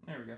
There we go.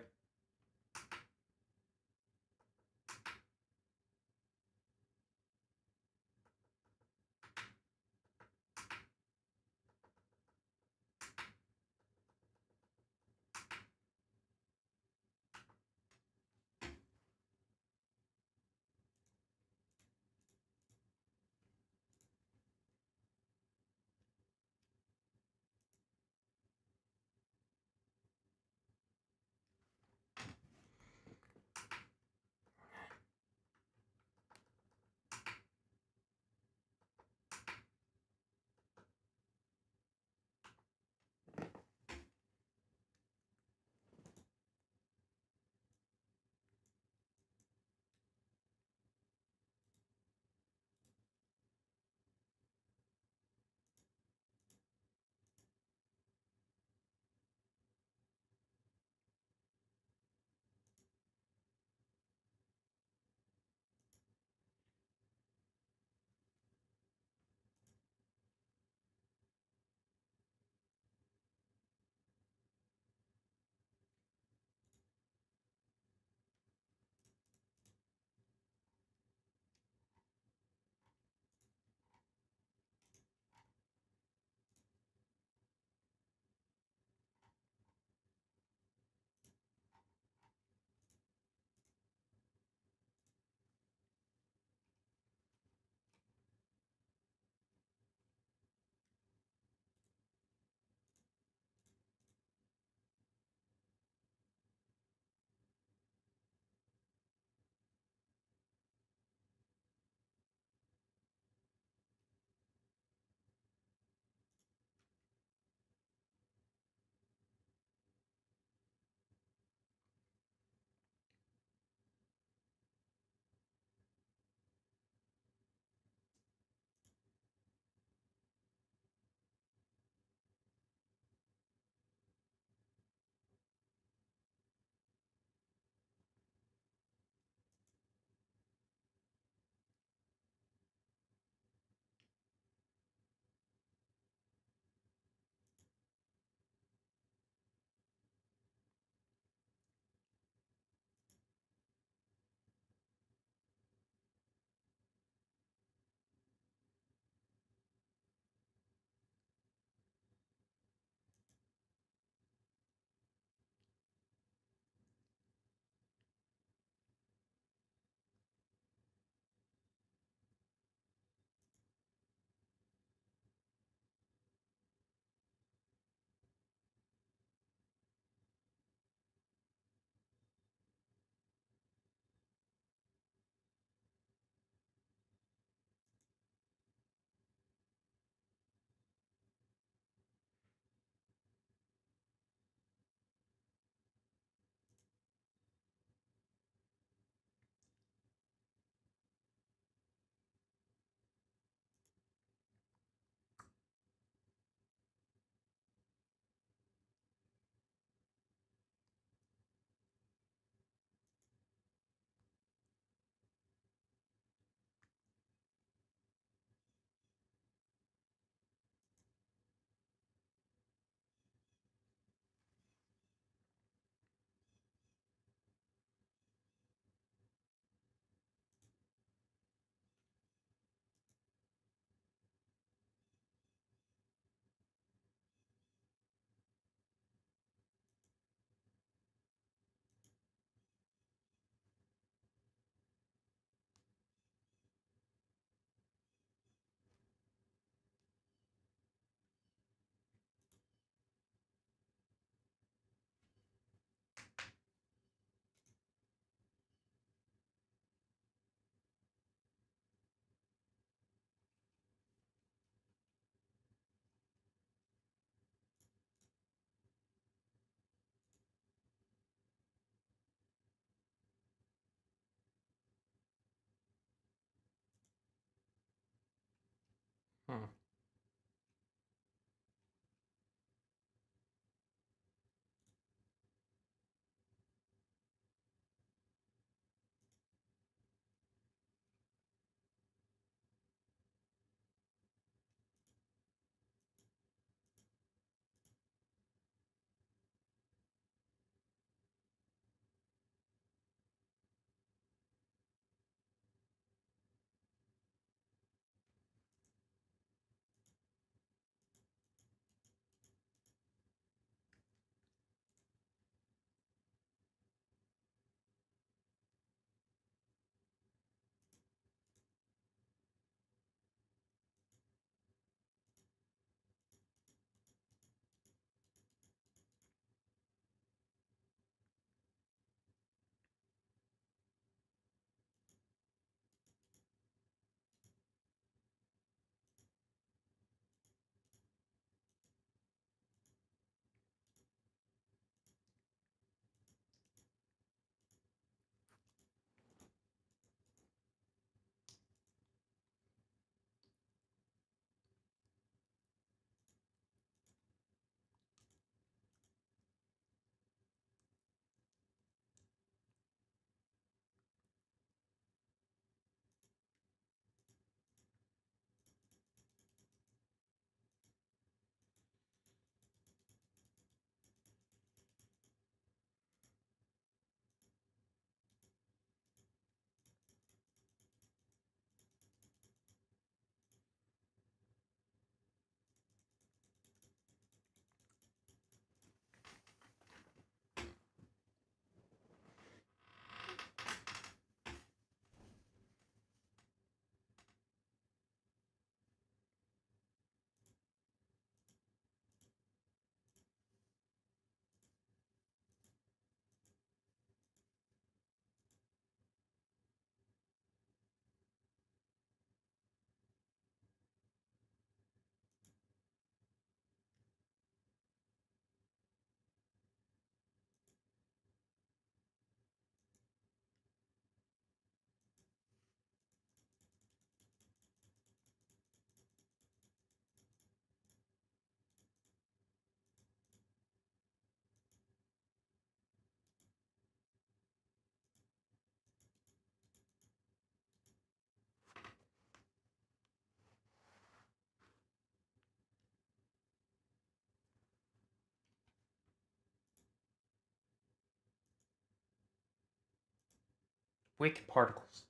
Quick particles.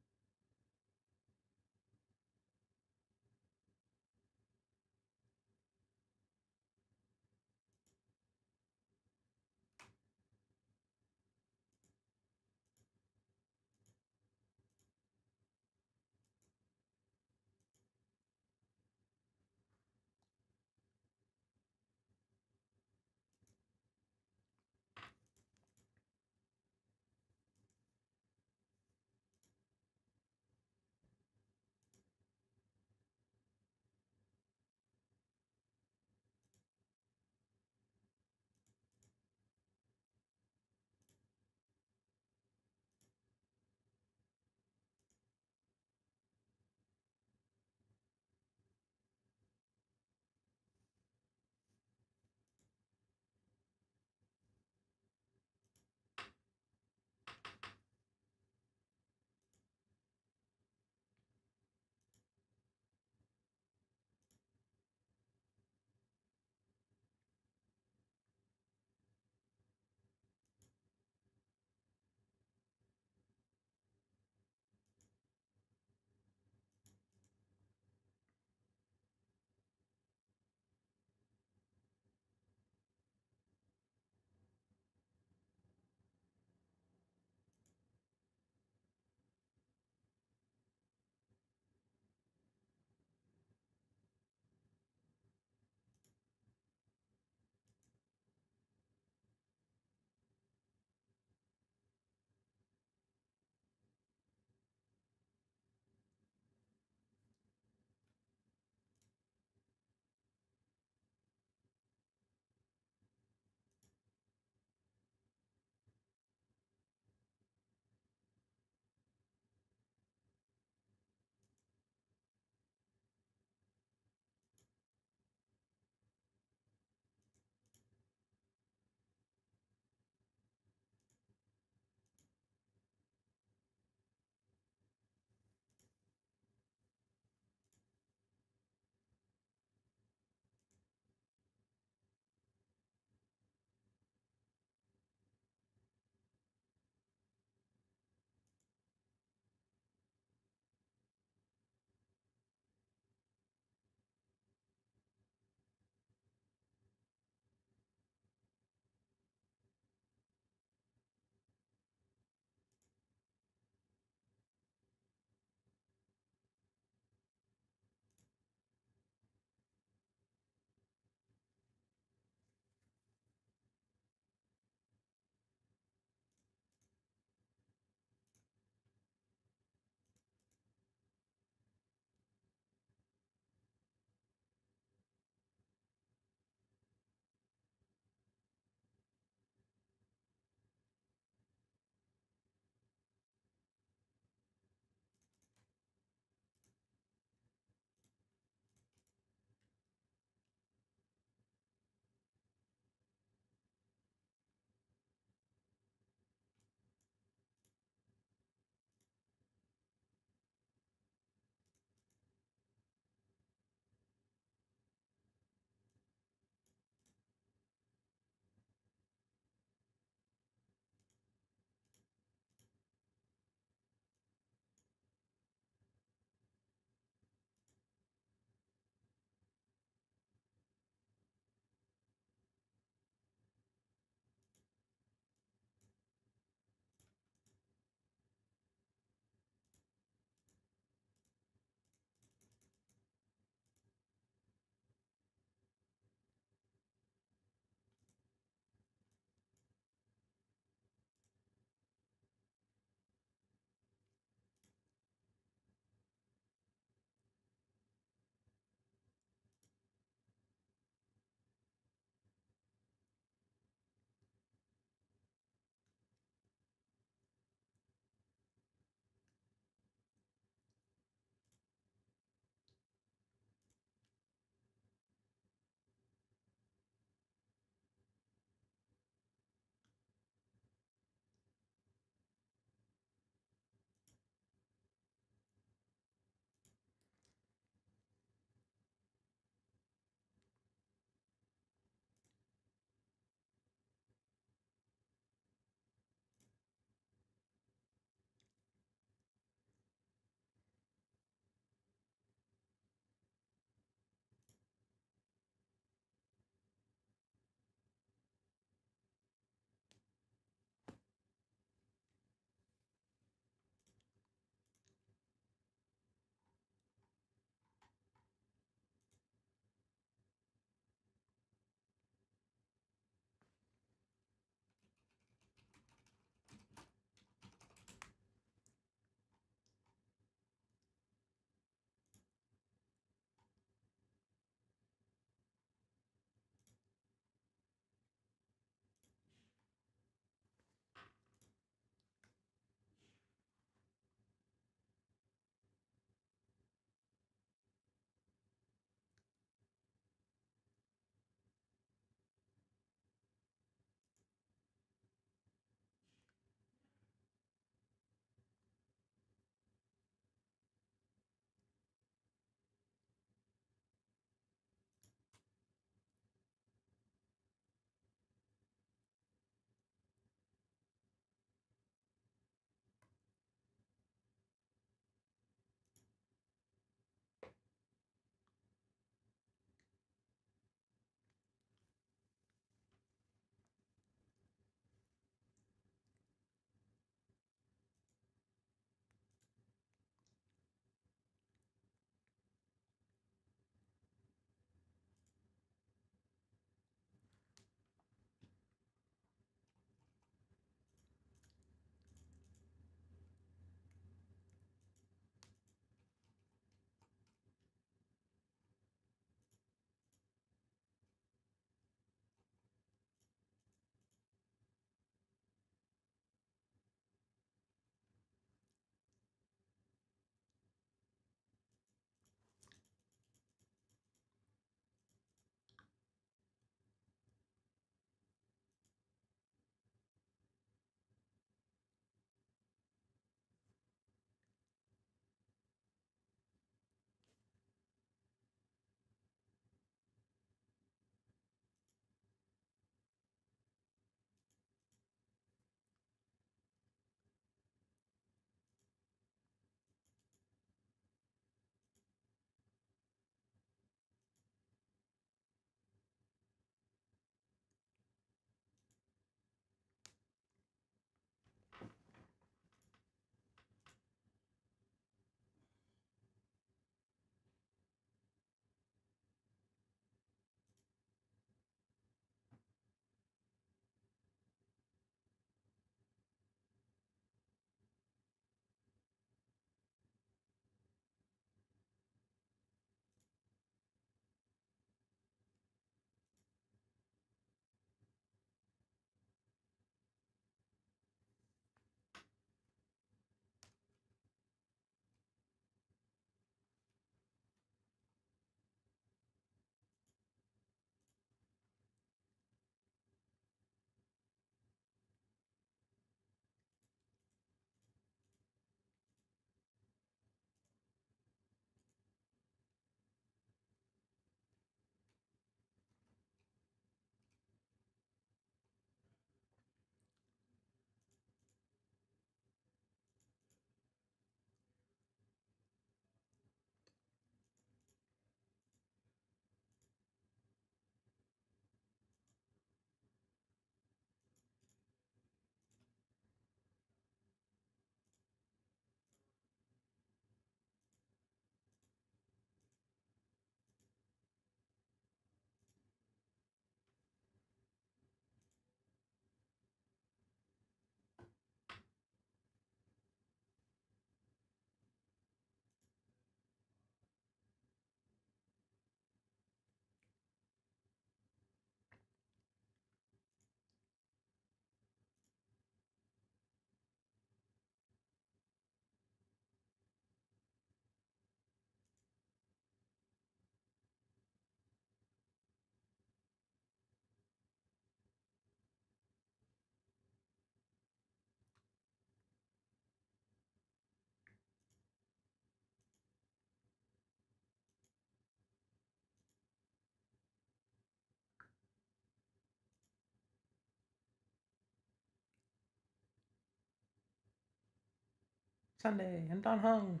Sunday and Don Hung.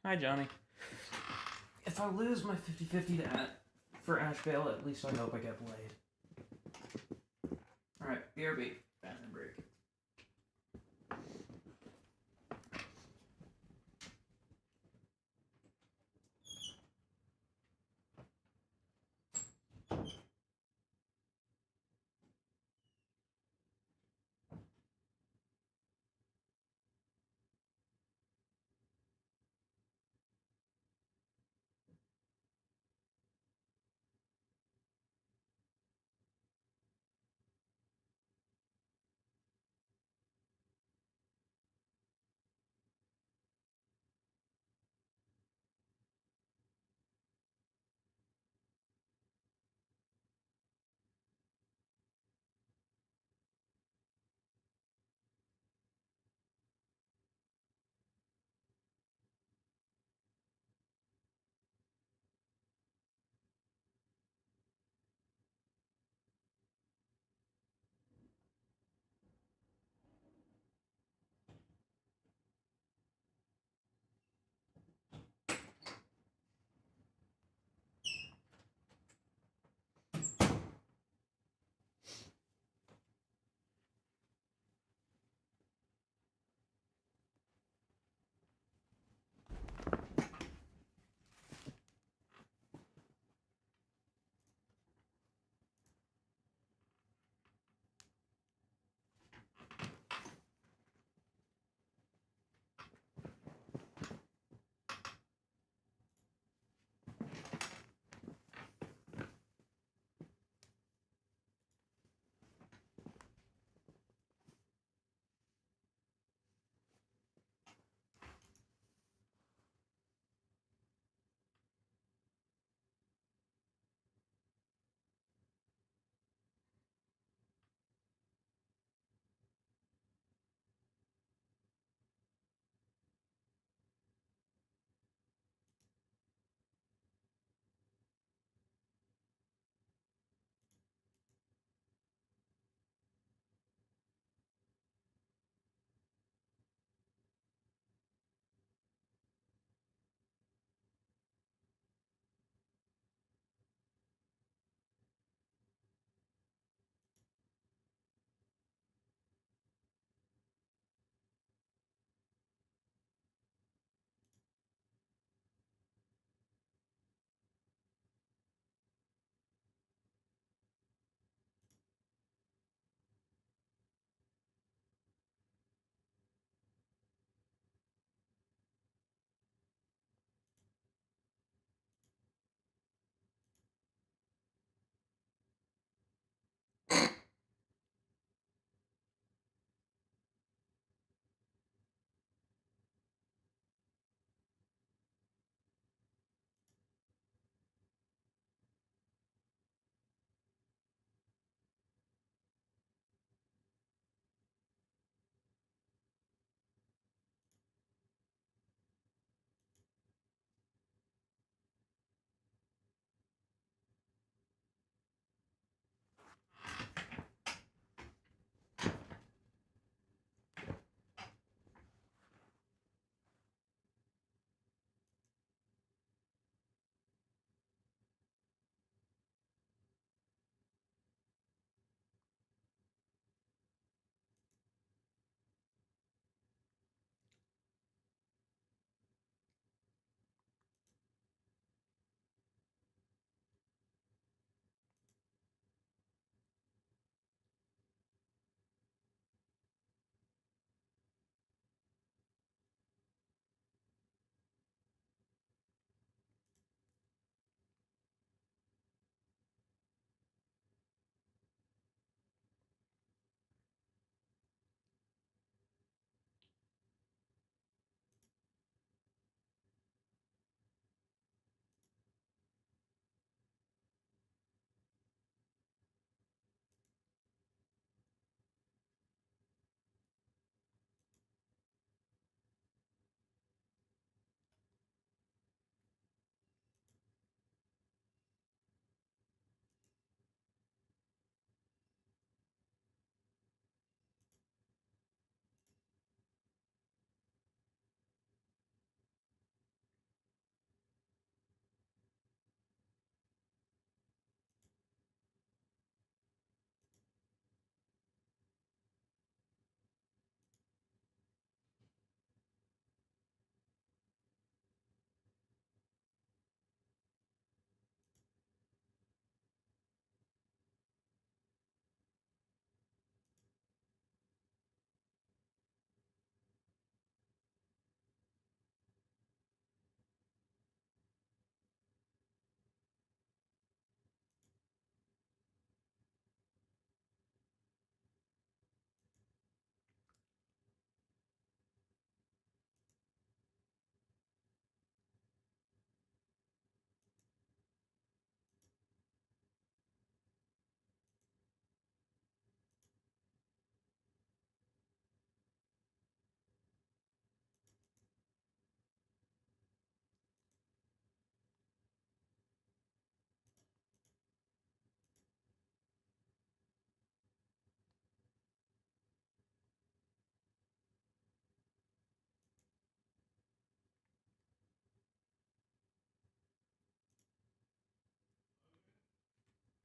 Hi, Johnny. If I lose my 50-50 for Ash Bale, at least I hope I get Blade. Alright, BRB. Bathroom break.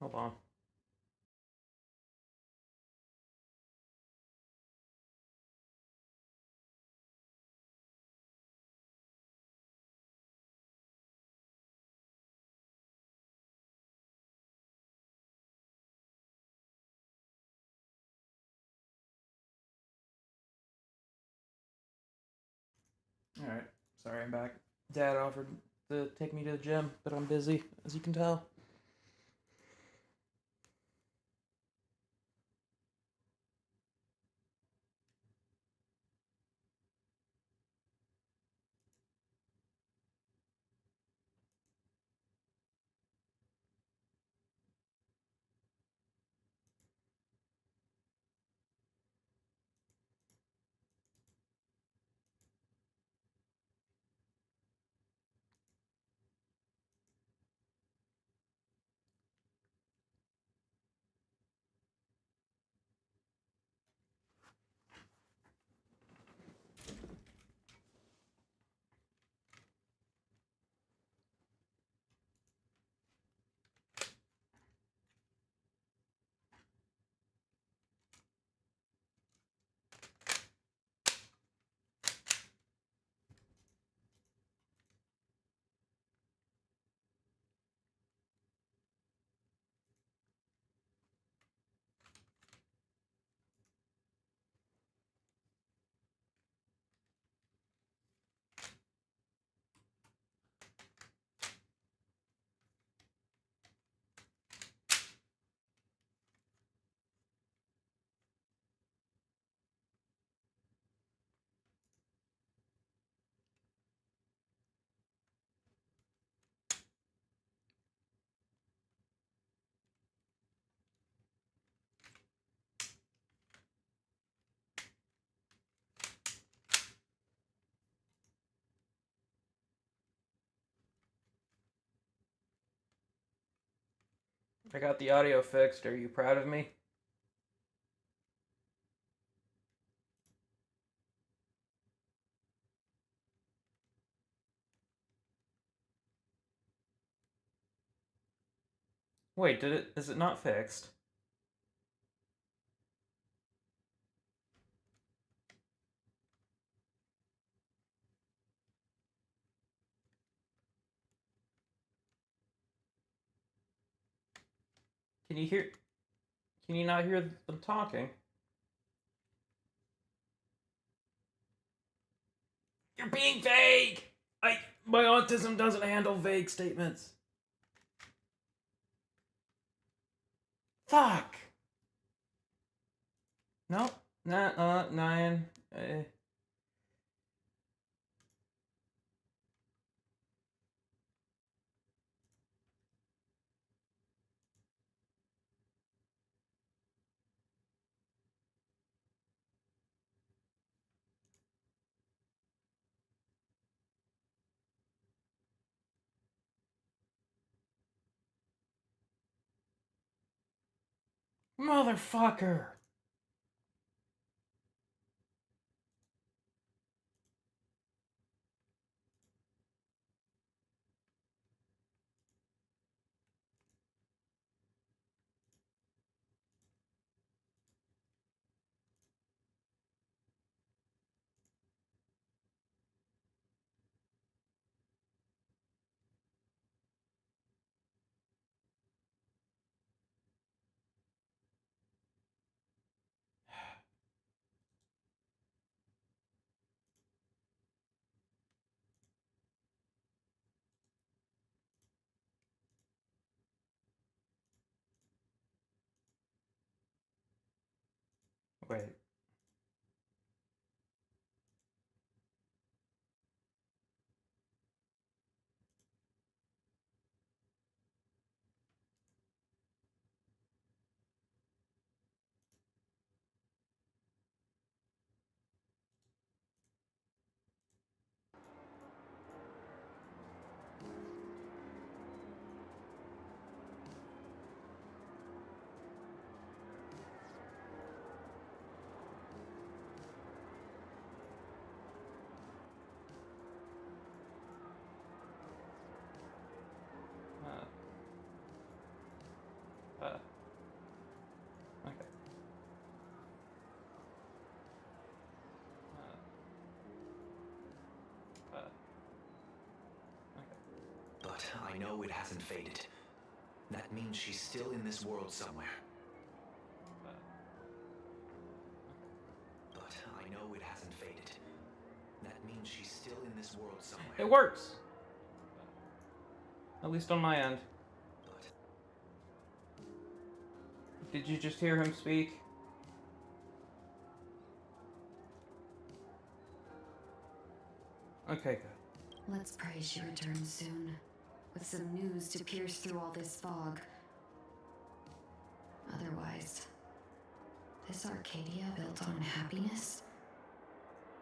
Hold on. Alright. Sorry, I'm back. Dad offered to take me to the gym, but I'm busy, as you can tell. I got the audio fixed. Are you proud of me? Wait, is it not fixed? Can you hear... Can you not hear them talking? You're being vague! My autism doesn't handle vague statements. Fuck! No. 9. Motherfucker! Wait. know it hasn't faded. That means she's still in this world somewhere. But I know it hasn't faded. That means she's still in this world somewhere. It works! At least on my end. But Did you just hear him speak? Okay, good. Let's pray she returns soon, with some news to pierce through all this fog. Otherwise, this Arcadia built on happiness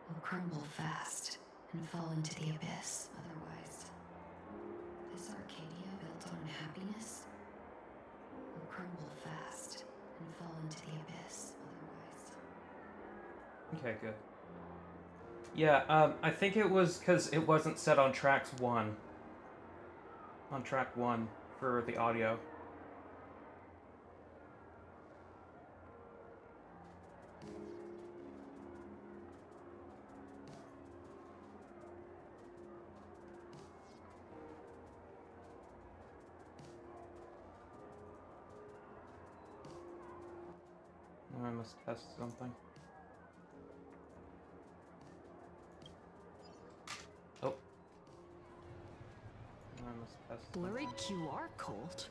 will crumble fast and fall into the abyss. Otherwise, this Arcadia built on happiness will crumble fast and fall into the abyss. Otherwise. Okay, good. Yeah, I think it was because it wasn't set on track 1 for the audio. Now I must test something. Oh. Now I must test something. Blurry QR Cult?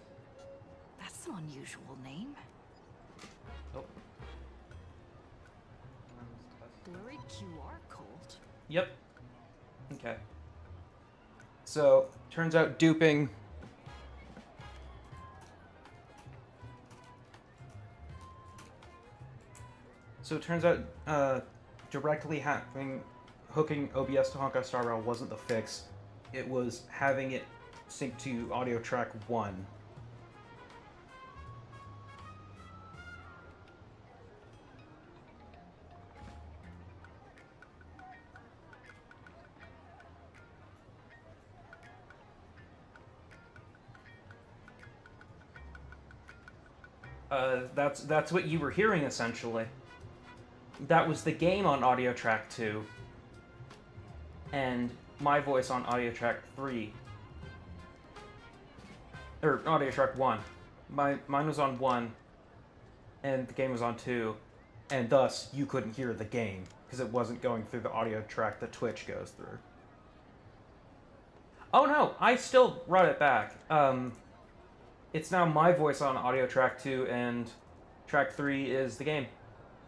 That's an unusual name. Oh. Now I must test. Blurry QR Cult? Yep. Okay. So, turns out duping... So it turns out directly hooking OBS to Honkai Star Rail wasn't the fix. It was having it sync to audio track 1. That's what you were hearing, essentially. That was the game on audio track 2, and my voice on audio track 3. Or audio track 1. Mine was on 1, and the game was on 2, and thus you couldn't hear the game, because it wasn't going through the audio track that Twitch goes through. Oh no, I still brought it back. It's now my voice on audio track 2, and track 3 is the game.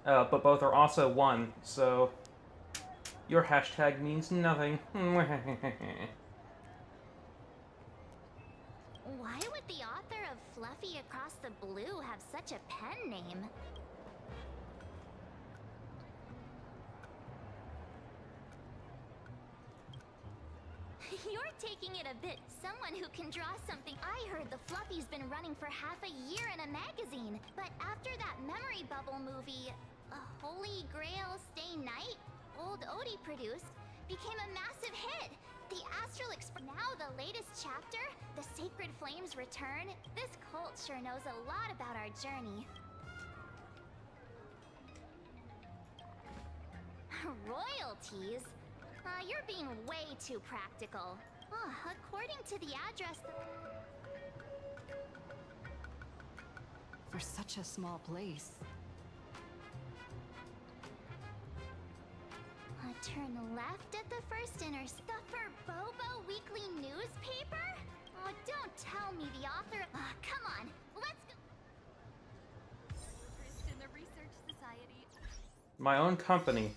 But both are also 1, so your hashtag means nothing. Why would the author of Fluffy Across the Blue have such a pen name? You're taking it a bit. Someone who can draw something. I heard the Fluffy's been running for half a year in a magazine. But after that memory bubble movie, Holy Grail Stay Night, old Odie produced, became a massive hit. The Astral Express. Now the latest chapter, The Sacred Flames Return. This cult sure knows a lot about our journey. Royalties? You're being way too practical. According to the address... For such a small place. Turn left at the first intersection. The Bobo Weekly newspaper? Oh, don't tell me the author... come on, let's go... in the Research Society. My own company,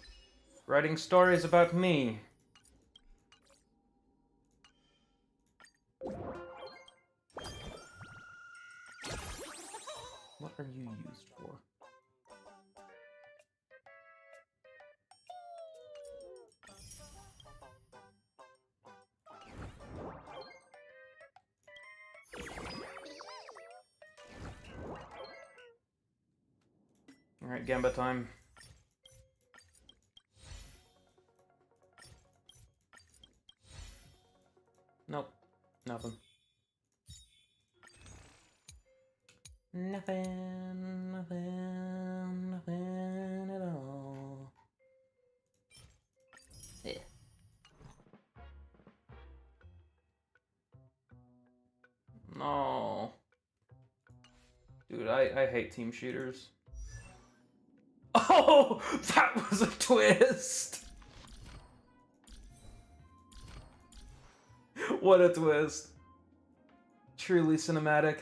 writing stories about me. What are you used for? Alright, Gamba time. Nope. Nothing. Nothing at all. Yeah. No. Dude, I hate team shooters. Oh! That was a twist! What a twist. Truly cinematic.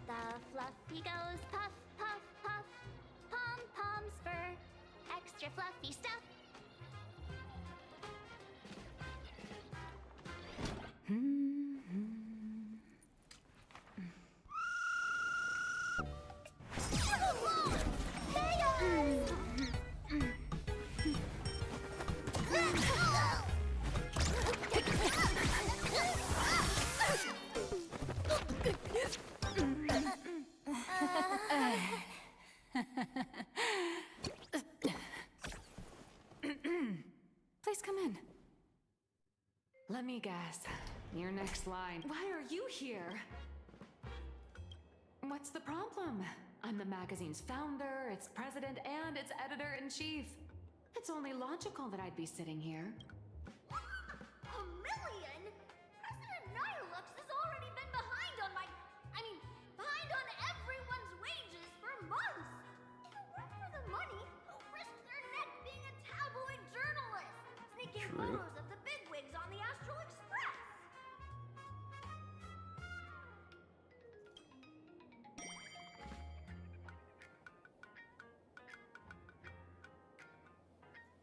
The fluffy goes puff, puff, puff. Pom-poms for extra fluffy stuff. Please come in. Let me guess. Your next line. Why are you here? What's the problem? I'm the magazine's founder, its president, and its editor-in-chief. It's only logical that I'd be sitting here. A million? President Nihilux has already been behind on behind on everyone's wages for months. If it weren't for the money, who risked their neck being a tabloid journalist? Sneaking True. photos of the bigwigs on the Astral Express.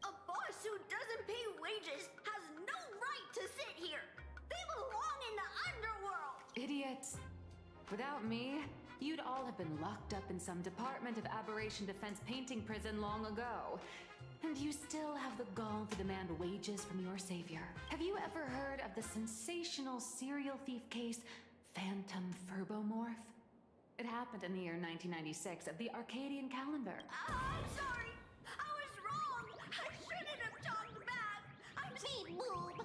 A boss who doesn't pay wages has no right to sit here. They belong in the underworld. Idiots. Without me, you'd all have been locked up in some Department of Aberration Defense painting prison long ago. And you still have the gall to demand wages from your savior. Have you ever heard of the sensational serial thief case, Phantom Furbomorph? It happened in the year 1996 of the Arcadian calendar. I'm sorry. I was wrong. I shouldn't have talked back. I'm Beep Boop.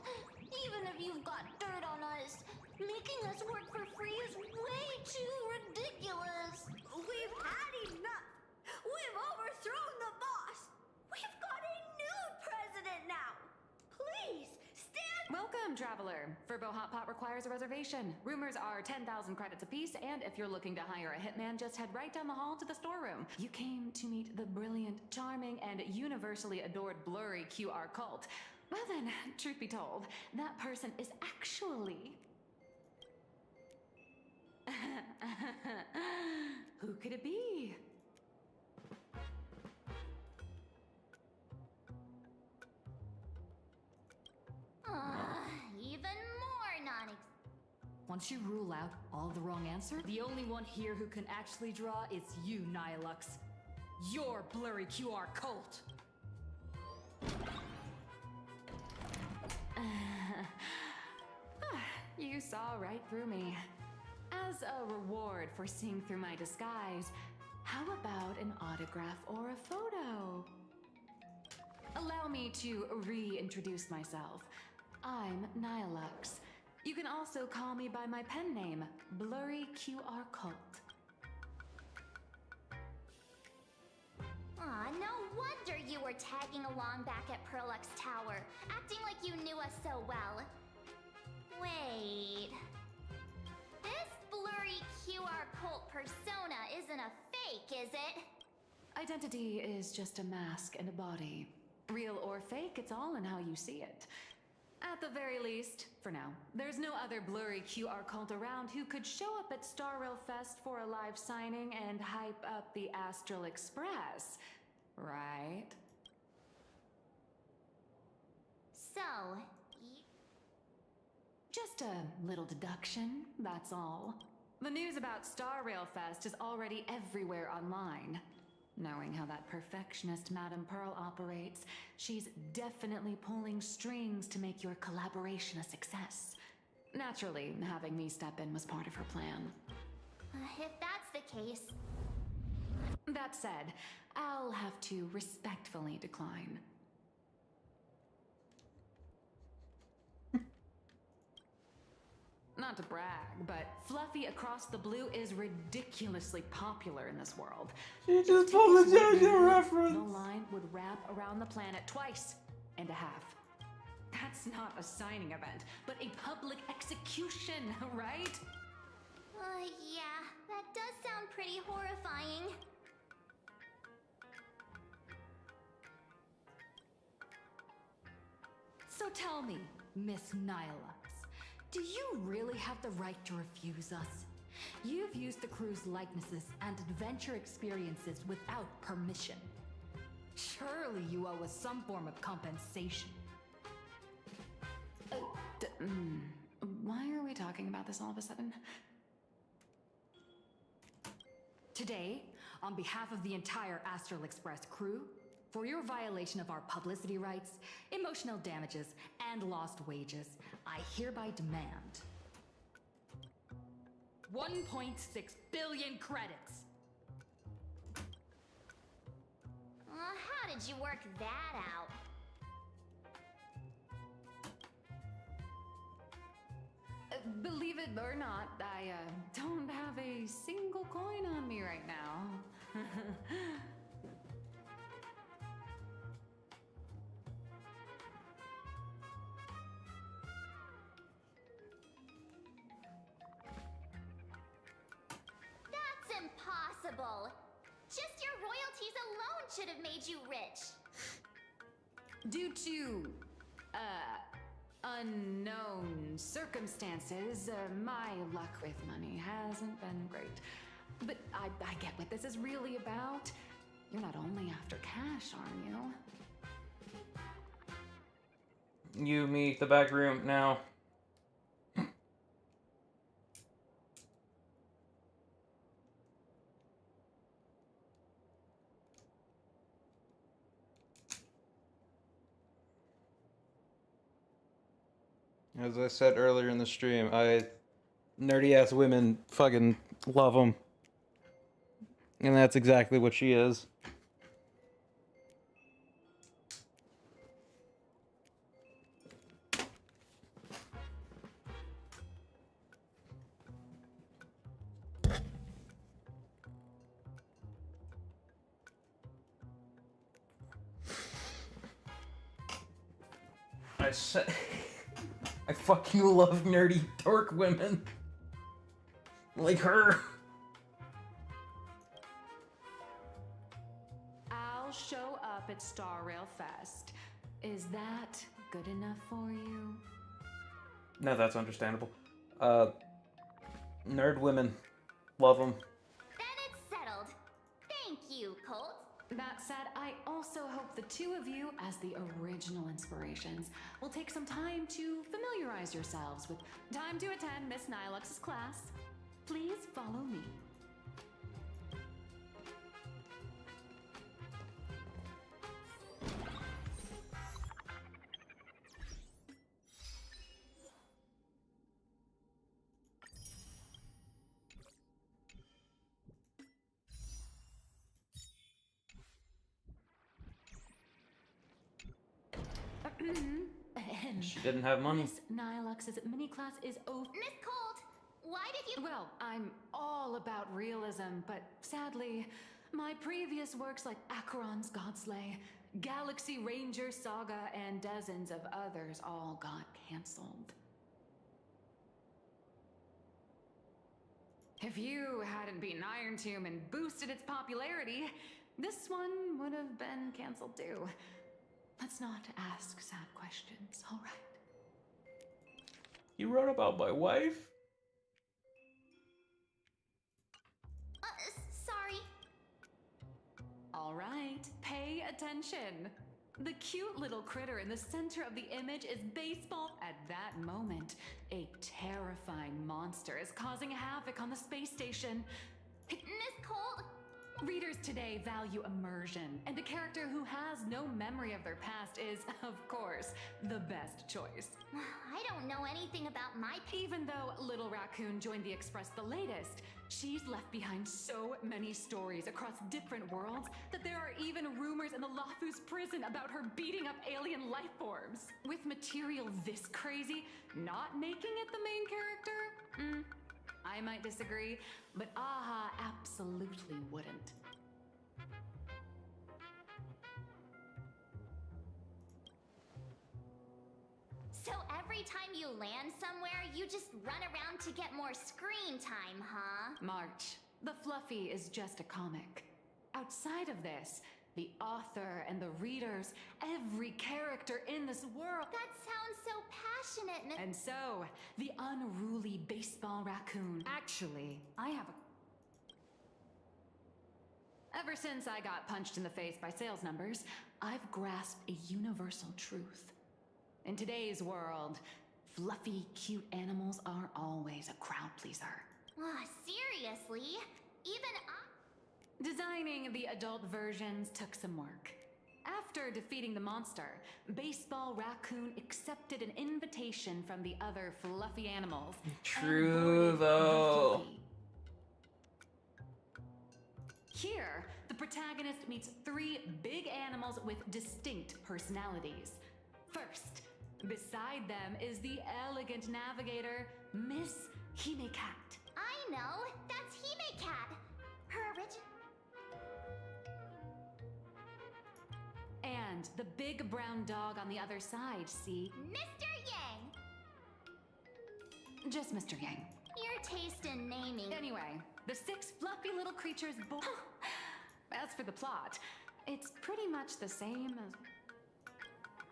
Even if you've got dirt on us, making us work for free is way too ridiculous. We've had enough. We've overthrown the boss. We've got a new president now. Please, stand. Welcome, traveler. Furbo Hot Pot requires a reservation. Rumors are 10,000 credits apiece, and if you're looking to hire a hitman, just head right down the hall to the storeroom. You came to meet the brilliant, charming, and universally adored blurry QR cult. Well then, truth be told, that person is actually... Who could it be? Even more non. Once you rule out all the wrong answer, the only one here who can actually draw is you, Nihilux. Your blurry QR cult. You saw right through me. As a reward for seeing through my disguise, how about an autograph or a photo? Allow me to reintroduce myself. I'm Nihilux. You can also call me by my pen name, Blurry QR Cult. Aw, no wonder you were tagging along back at Perlux Tower, acting like you knew us so well. Wait. This blurry QR cult persona isn't a fake, is it? Identity is just a mask and a body. Real or fake, it's all in how you see it. At the very least, for now, there's no other blurry QR cult around who could show up at Star Rail Fest for a live signing and hype up the Astral Express, right? So, Just a little deduction, that's all. The news about Star Rail Fest is already everywhere online. Knowing how that perfectionist Madame Pearl operates, she's definitely pulling strings to make your collaboration a success. Naturally, having me step in was part of her plan. if that's the case, That said, I'll have to respectfully decline. Not to brag, but Fluffy Across the Blue is ridiculously popular in this world. She just told the JoJo reference. The line would wrap around the planet twice and a half. That's not a signing event, but a public execution, right? Yeah, that does sound pretty horrifying. So tell me, Miss Nihilux, do you really have the right to refuse us? You've used the crew's likenesses and adventure experiences without permission. Surely you owe us some form of compensation. Why are we talking about this all of a sudden? Today, on behalf of the entire Astral Express crew, for your violation of our publicity rights, emotional damages, and lost wages, I hereby demand 1.6 billion credits. How did you work that out? Believe it or not, I don't have a single coin on me right now. That's impossible. Just your royalties alone should have made you rich. Due to, unknown circumstances, my luck with money hasn't been great. But I get what this is really about. You're not only after cash, are you? You, me, the back room now. As I said earlier in the stream, nerdy ass women fucking love them. And that's exactly what she is. I said... I fucking love nerdy dork women. Like her. I'll show up at Star Rail Fest. Is that good enough for you? No, that's understandable. Nerd women. Love them. Then it's settled. Thank you, Colt. That said, I also hope the two of you, as the original inspirations, will take some time to familiarize yourselves with time to attend Miss Nihilux's class. Please follow me. She didn't have money. Miss Nihilux's mini class is over. Miss Colt, why did you... Well, I'm all about realism, but sadly, my previous works like Acheron's Godslay, Galaxy Ranger Saga, and dozens of others all got cancelled. If you hadn't beaten Iron Tomb and boosted its popularity, this one would have been cancelled too. Let's not ask sad questions, all right? You wrote about my wife? Sorry. All right, pay attention. The cute little critter in the center of the image is Baseball. At that moment, a terrifying monster is causing havoc on the space station. Miss Colt, Readers today value immersion, and a character who has no memory of their past is, of course, the best choice. I don't know anything about my Even though Little Raccoon joined the Express the latest, she's left behind so many stories across different worlds that there are even rumors in the Lafus prison about her beating up alien life forms. With material this crazy, not making it the main character? I might disagree, but AHA absolutely wouldn't. So every time you land somewhere, you just run around to get more screen time, huh? March, the Fluffy is just a comic. Outside of this, the author and the readers, every character in this world. That sounds so passionate. And so, the unruly baseball raccoon. Actually, I have a... Ever since I got punched in the face by sales numbers, I've grasped a universal truth. In today's world, fluffy, cute animals aren't always a crowd pleaser. Seriously? Even I... Designing the adult versions took some work. After defeating the monster, Baseball Raccoon accepted an invitation from the other fluffy animals. True, though. Here, the protagonist meets 3 big animals with distinct personalities. First, beside them is the elegant navigator, Miss Hime-Cat. I know! That's Hime-Cat! Her original... And the big brown dog on the other side, see? Mr. Yang! Just Mr. Yang. Your taste in naming... Anyway, the 6 fluffy little creatures As for the plot, it's pretty much the same as...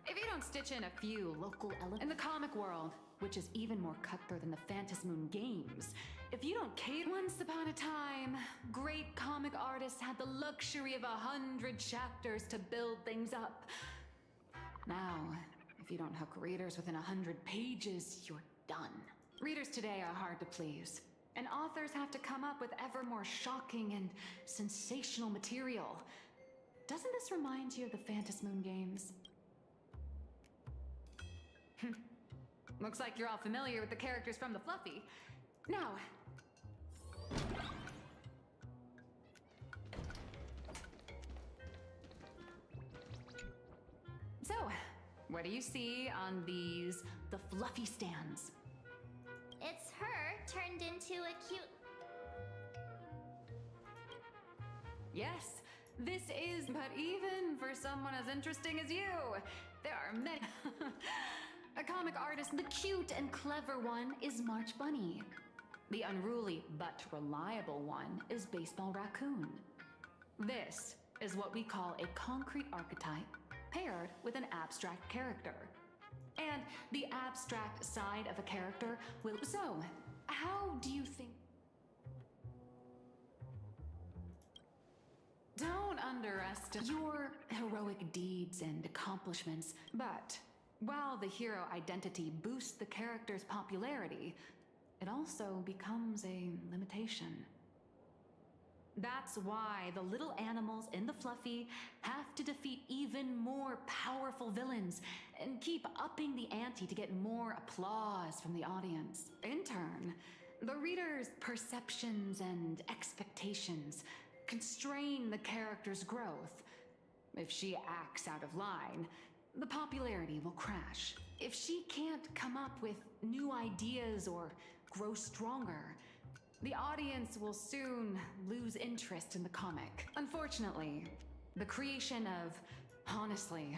If you don't stitch in a few local elements... In the comic world, which is even more cutthroat than the Phantasm Moon games, if you don't cater... Once upon a time, great comic artists had the luxury of 100 chapters to build things up. Now, if you don't hook readers within 100 pages, you're done. Readers today are hard to please, and authors have to come up with ever more shocking and sensational material. Doesn't this remind you of the Phantasm Moon games? Looks like you're all familiar with the characters from the Fluffy. Now... So, what do you see on these, the Fluffy stands? It's her turned into a cute... Yes, this is, but even for someone as interesting as you, there are many... A comic artist, the cute and clever one is March Bunny. The unruly but reliable one is Baseball Raccoon. This is what we call a concrete archetype paired with an abstract character. And the abstract side of a character will... So, how do you think... Don't underestimate your heroic deeds and accomplishments, but while the hero identity boosts the character's popularity, it also becomes a limitation. That's why the little animals in the Fluffy have to defeat even more powerful villains and keep upping the ante to get more applause from the audience. In turn, the reader's perceptions and expectations constrain the character's growth. If she acts out of line, the popularity will crash. If she can't come up with new ideas or grow stronger, the audience will soon lose interest in the comic. Unfortunately, the creation of... Honestly,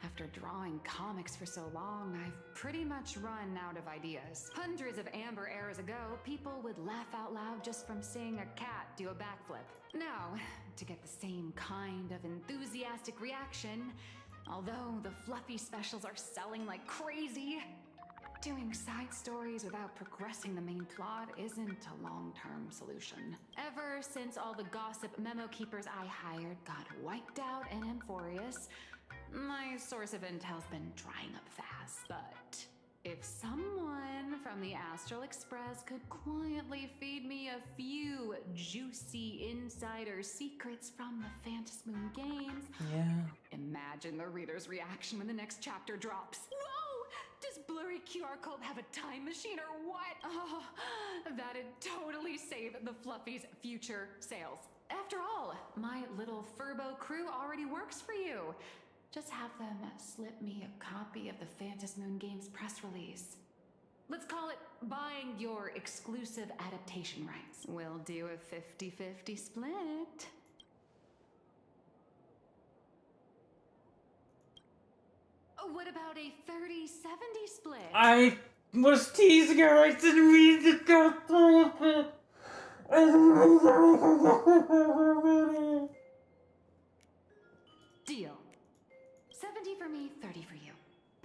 after drawing comics for so long, I've pretty much run out of ideas. Hundreds of Amber eras ago, people would laugh out loud just from seeing a cat do a backflip. Now, to get the same kind of enthusiastic reaction, although the Fluffy specials are selling like crazy, doing side stories without progressing the main plot isn't a long-term solution. Ever since all the gossip memo keepers I hired got wiped out in Amphorius, my source of intel's been drying up fast. But if someone from the Astral Express could quietly feed me a few juicy insider secrets from the Phantasmoon Games. Yeah. Imagine the reader's reaction when the next chapter drops. Whoa! Does Blurry QR Cult have a time machine or what? Oh, that'd totally save the Fluffy's future sales. After all, my little Furbo crew already works for you. Just have them slip me a copy of the Phantasmoon Games press release. Let's call it buying your exclusive adaptation rights. We'll do a 50-50 split. What about a 30-70 split? I was teasing her. I didn't mean to go through it. Deal. 70 for me, 30 for you.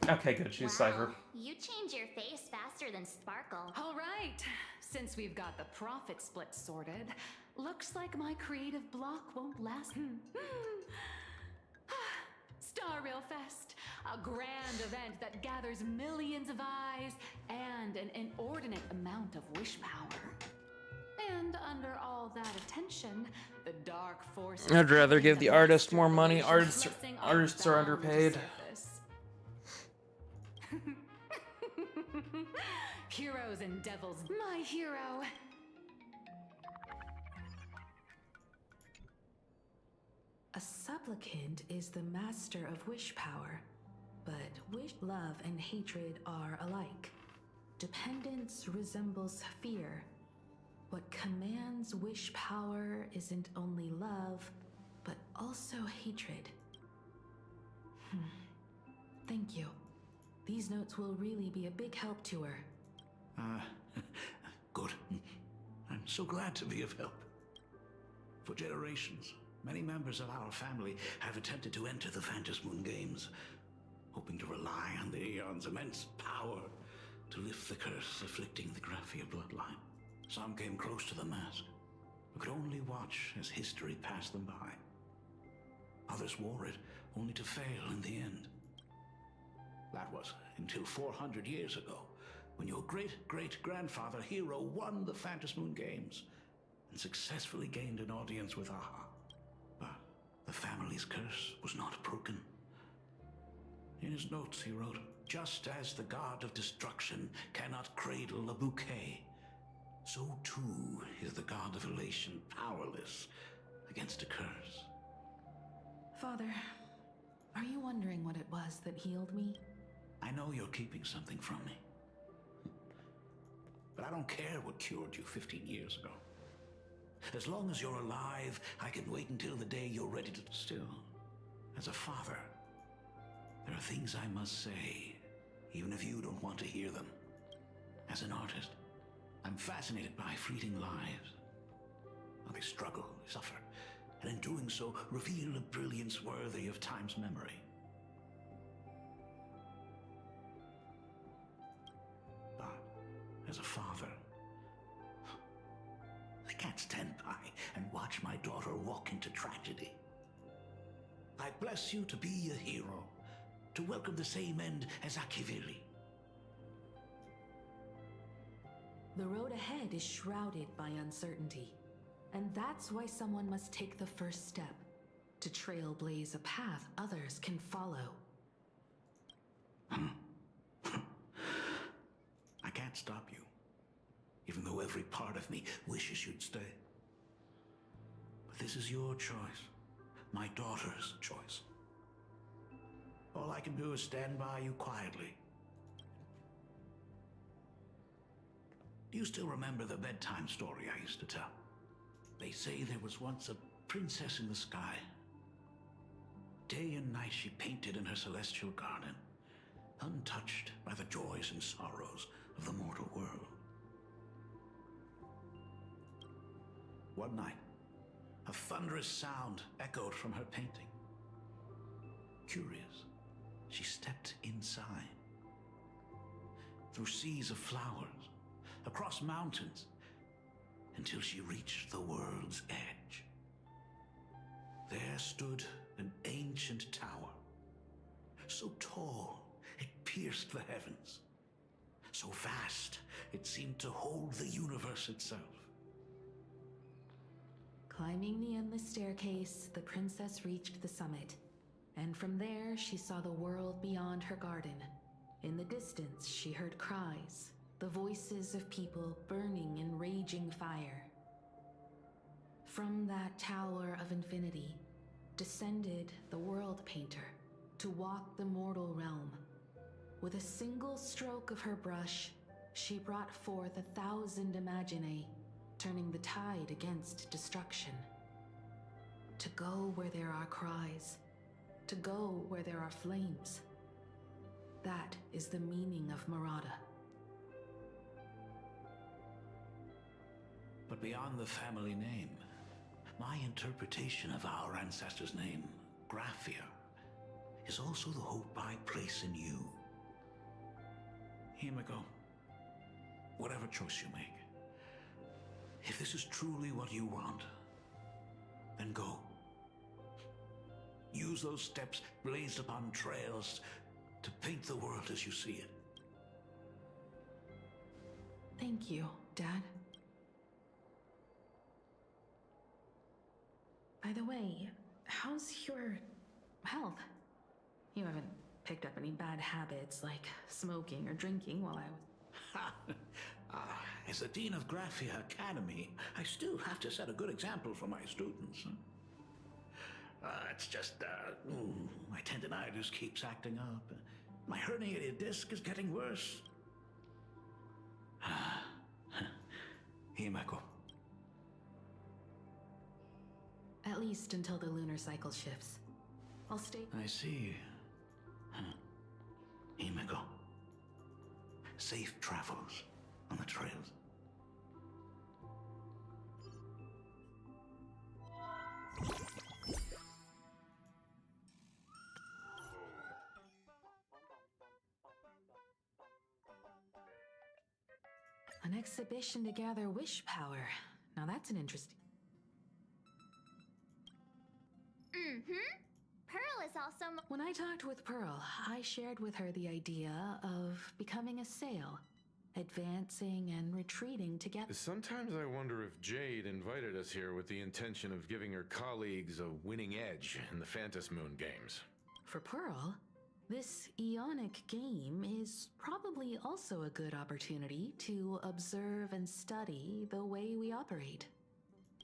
Okay, good. She's Cypher. You change your face faster than Sparkle. All right. Since we've got the profit split sorted, looks like my creative block won't last. Star Rail Fest, a grand event that gathers millions of eyes and an inordinate amount of wish power. And under all that attention, the dark forces... I'd rather give the artist more money. Artists Artists are underpaid. Heroes and devils, my hero. A supplicant is the master of wish power, but wish, love, and hatred are alike. Dependence resembles fear. What commands wish power isn't only love, but also hatred. Thank you. These notes will really be a big help to her. Good. I'm so glad to be of help. For generations, many members of our family have attempted to enter the Phantasmoon Games, hoping to rely on the Aeon's immense power to lift the curse afflicting the Graphia bloodline. Some came close to the mask, but could only watch as history passed them by. Others wore it, only to fail in the end. That was until 400 years ago, when your great-great-grandfather Hero won the Phantasmoon Games and successfully gained an audience with Aha. But the family's curse was not broken. In his notes he wrote, "Just as the god of destruction cannot cradle a bouquet, so too is the god of elation powerless against a curse." Father, are you wondering what it was that healed me? I know you're keeping something from me. But I don't care what cured you 15 years ago. As long as you're alive, I can wait until the day you're ready to... Still, as a father, there are things I must say, even if you don't want to hear them. As an artist, I'm fascinated by fleeting lives. How they struggle, they suffer, and in doing so, reveal a brilliance worthy of time's memory. But as a father, I can't stand by and watch my daughter walk into tragedy. I bless you to be a hero, to welcome the same end as Akiviri. The road ahead is shrouded by uncertainty, and that's why someone must take the first step, to trailblaze a path others can follow. I can't stop you, even though every part of me wishes you'd stay. But this is your choice, my daughter's choice. All I can do is stand by you quietly. Do you still remember the bedtime story I used to tell? They say there was once a princess in the sky. Day and night she painted in her celestial garden, untouched by the joys and sorrows of the mortal world. One night, a thunderous sound echoed from her painting. Curious, she stepped inside. Through seas of flowers, across mountains, until she reached the world's edge. There stood an ancient tower, so tall it pierced the heavens, so vast it seemed to hold the universe itself. Climbing the endless staircase, the princess reached the summit. And from there, she saw the world beyond her garden. In the distance, she heard cries, the voices of people burning in raging fire. From that tower of infinity, descended the world painter to walk the mortal realm. With a single stroke of her brush, she brought forth 1,000 Imaginae, turning the tide against destruction. To go where there are cries, to go where there are flames. That is the meaning of Marauda. But beyond the family name, my interpretation of our ancestor's name, Graphia, is also the hope I place in you. Himiko, whatever choice you make, if this is truly what you want, then go. Use those steps blazed upon trails to paint the world as you see it. Thank you, Dad. By the way, how's your health? You haven't picked up any bad habits like smoking or drinking while I was... As the Dean of Graphia Academy, I still have to set a good example for my students. It's just, my tendinitis keeps acting up. My herniated disc is getting worse. Himeko. At least until the lunar cycle shifts. I'll stay... I see. Himeko. Safe travels on the trails. An exhibition to gather wish power. Now that's an interesting... Pearl is also When I talked with Pearl, I shared with her the idea of becoming a sail, advancing and retreating together. Sometimes I wonder if Jade invited us here with the intention of giving her colleagues a winning edge in the Phantom Moon games. For Pearl, this Ionic game is probably also a good opportunity to observe and study the way we operate.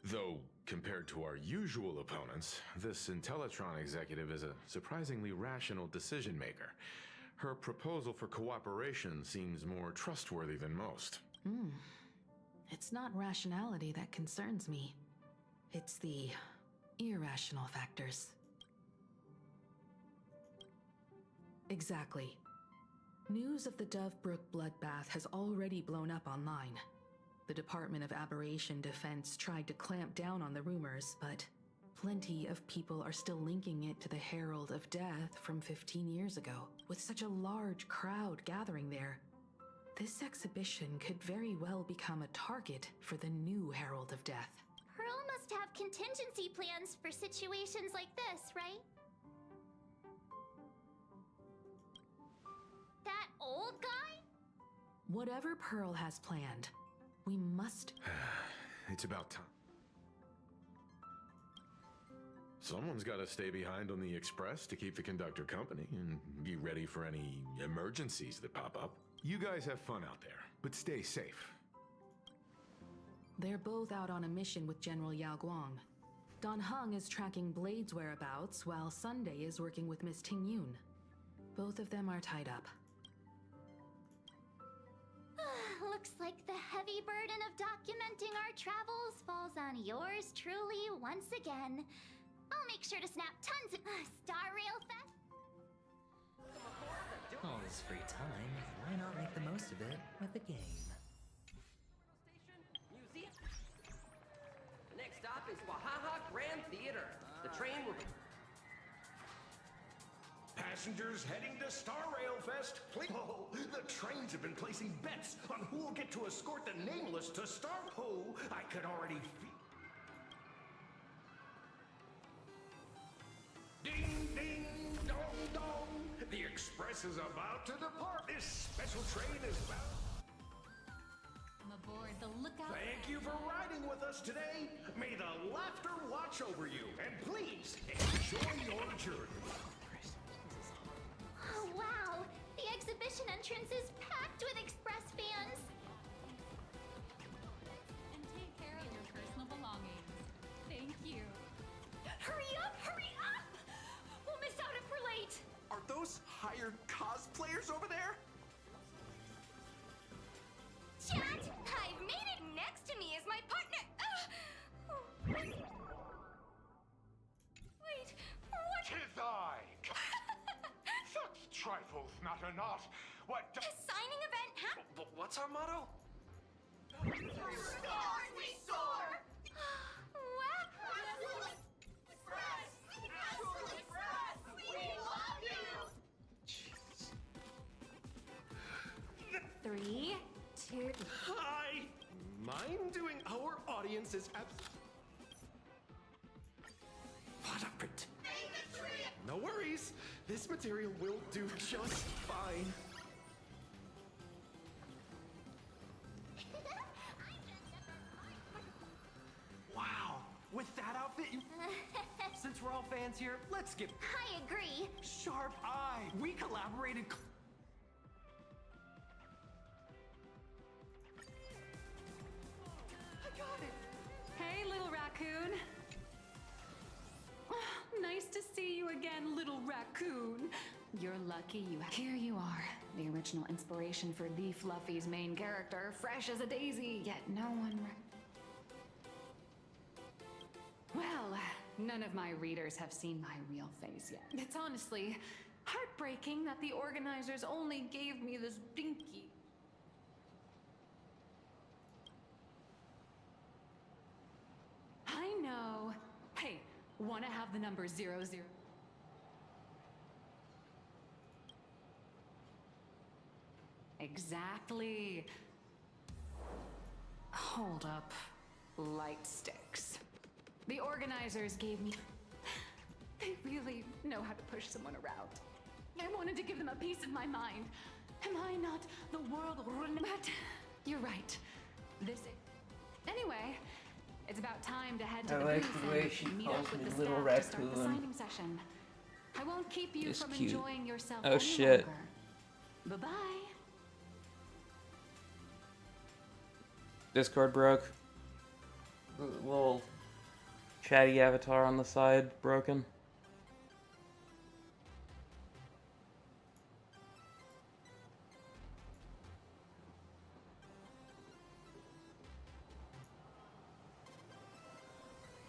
Though, compared to our usual opponents, this Intellitron executive is a surprisingly rational decision maker. Her proposal for cooperation seems more trustworthy than most. It's not rationality that concerns me. It's the irrational factors. Exactly. News of the Dovebrook bloodbath has already blown up online. The Department of Aberration Defense tried to clamp down on the rumors, but plenty of people are still linking it to the Herald of Death from 15 years ago. With such a large crowd gathering there, this exhibition could very well become a target for the new Herald of Death. Pearl must have contingency plans for situations like this, right? That old guy? Whatever Pearl has planned, we must... It's about time. Someone's got to stay behind on the express to keep the conductor company and be ready for any emergencies that pop up. You guys have fun out there, but stay safe. They're both out on a mission with General Yao Guang. Don Hung is tracking Blade's whereabouts, while Sunday is working with Miss Ting Yun. Both of them are tied up. Looks like the heavy burden of documenting our travels falls on yours truly once again. I'll make sure to snap tons of Star Rail Fest. All this free time, why not make the most of it with a game? Museum. The next stop is Wahaha Grand Theater. The train will be... Passengers heading to Star Rail Fest, please. Oh, the trains have been placing bets on who will get to escort the Nameless to Star. Oh, I could already feel. Ding, ding, dong, dong. The express is about to depart. This special train is about. I'm aboard the Lookout. Thank you for riding with us today. May the laughter watch over you. And please, enjoy your journey. Oh, wow. The exhibition entrance is packed with Express fans. And take care of your personal belongings. Thank you. Hurry up! Hurry up! We'll miss out if we're late. Are those hired cosplayers over there? Chat, I've made it. Next to me is my partner. Wait, what? Tis I. Such trifles matter not. What? A signing event happened. But what's our motto? Stars we soar. Wow. Express. Express. We love you. 3, 2. Hi! Mind doing our audience's What a pret- No worries. This material will do just fine. Wow, with that outfit, since we're all fans here, let's get I agree. sharp eye. We collaborated. I got it. Hey, little raccoon. Nice to see you again, little raccoon. You're lucky you here you are, the original inspiration for the Fluffy's main character, fresh as a daisy, yet no one Well, none of my readers have seen my real face yet. It's honestly heartbreaking that the organizers only gave me this dinky. I know. Hey, wanna have the number 00? Exactly. Hold up. Light sticks. The organizers gave me... They really know how to push someone around. I wanted to give them a piece of my mind. Am I not the world renowned? You're right. This... Anyway, it's about time to head to the like booth the way and she meet calls up with me the Little staff to start the Raccoon. signing session. I won't keep you It's from cute. enjoying yourself Oh, any shit. longer. Bye-bye. Discord broke. The little chatty avatar on the side broken.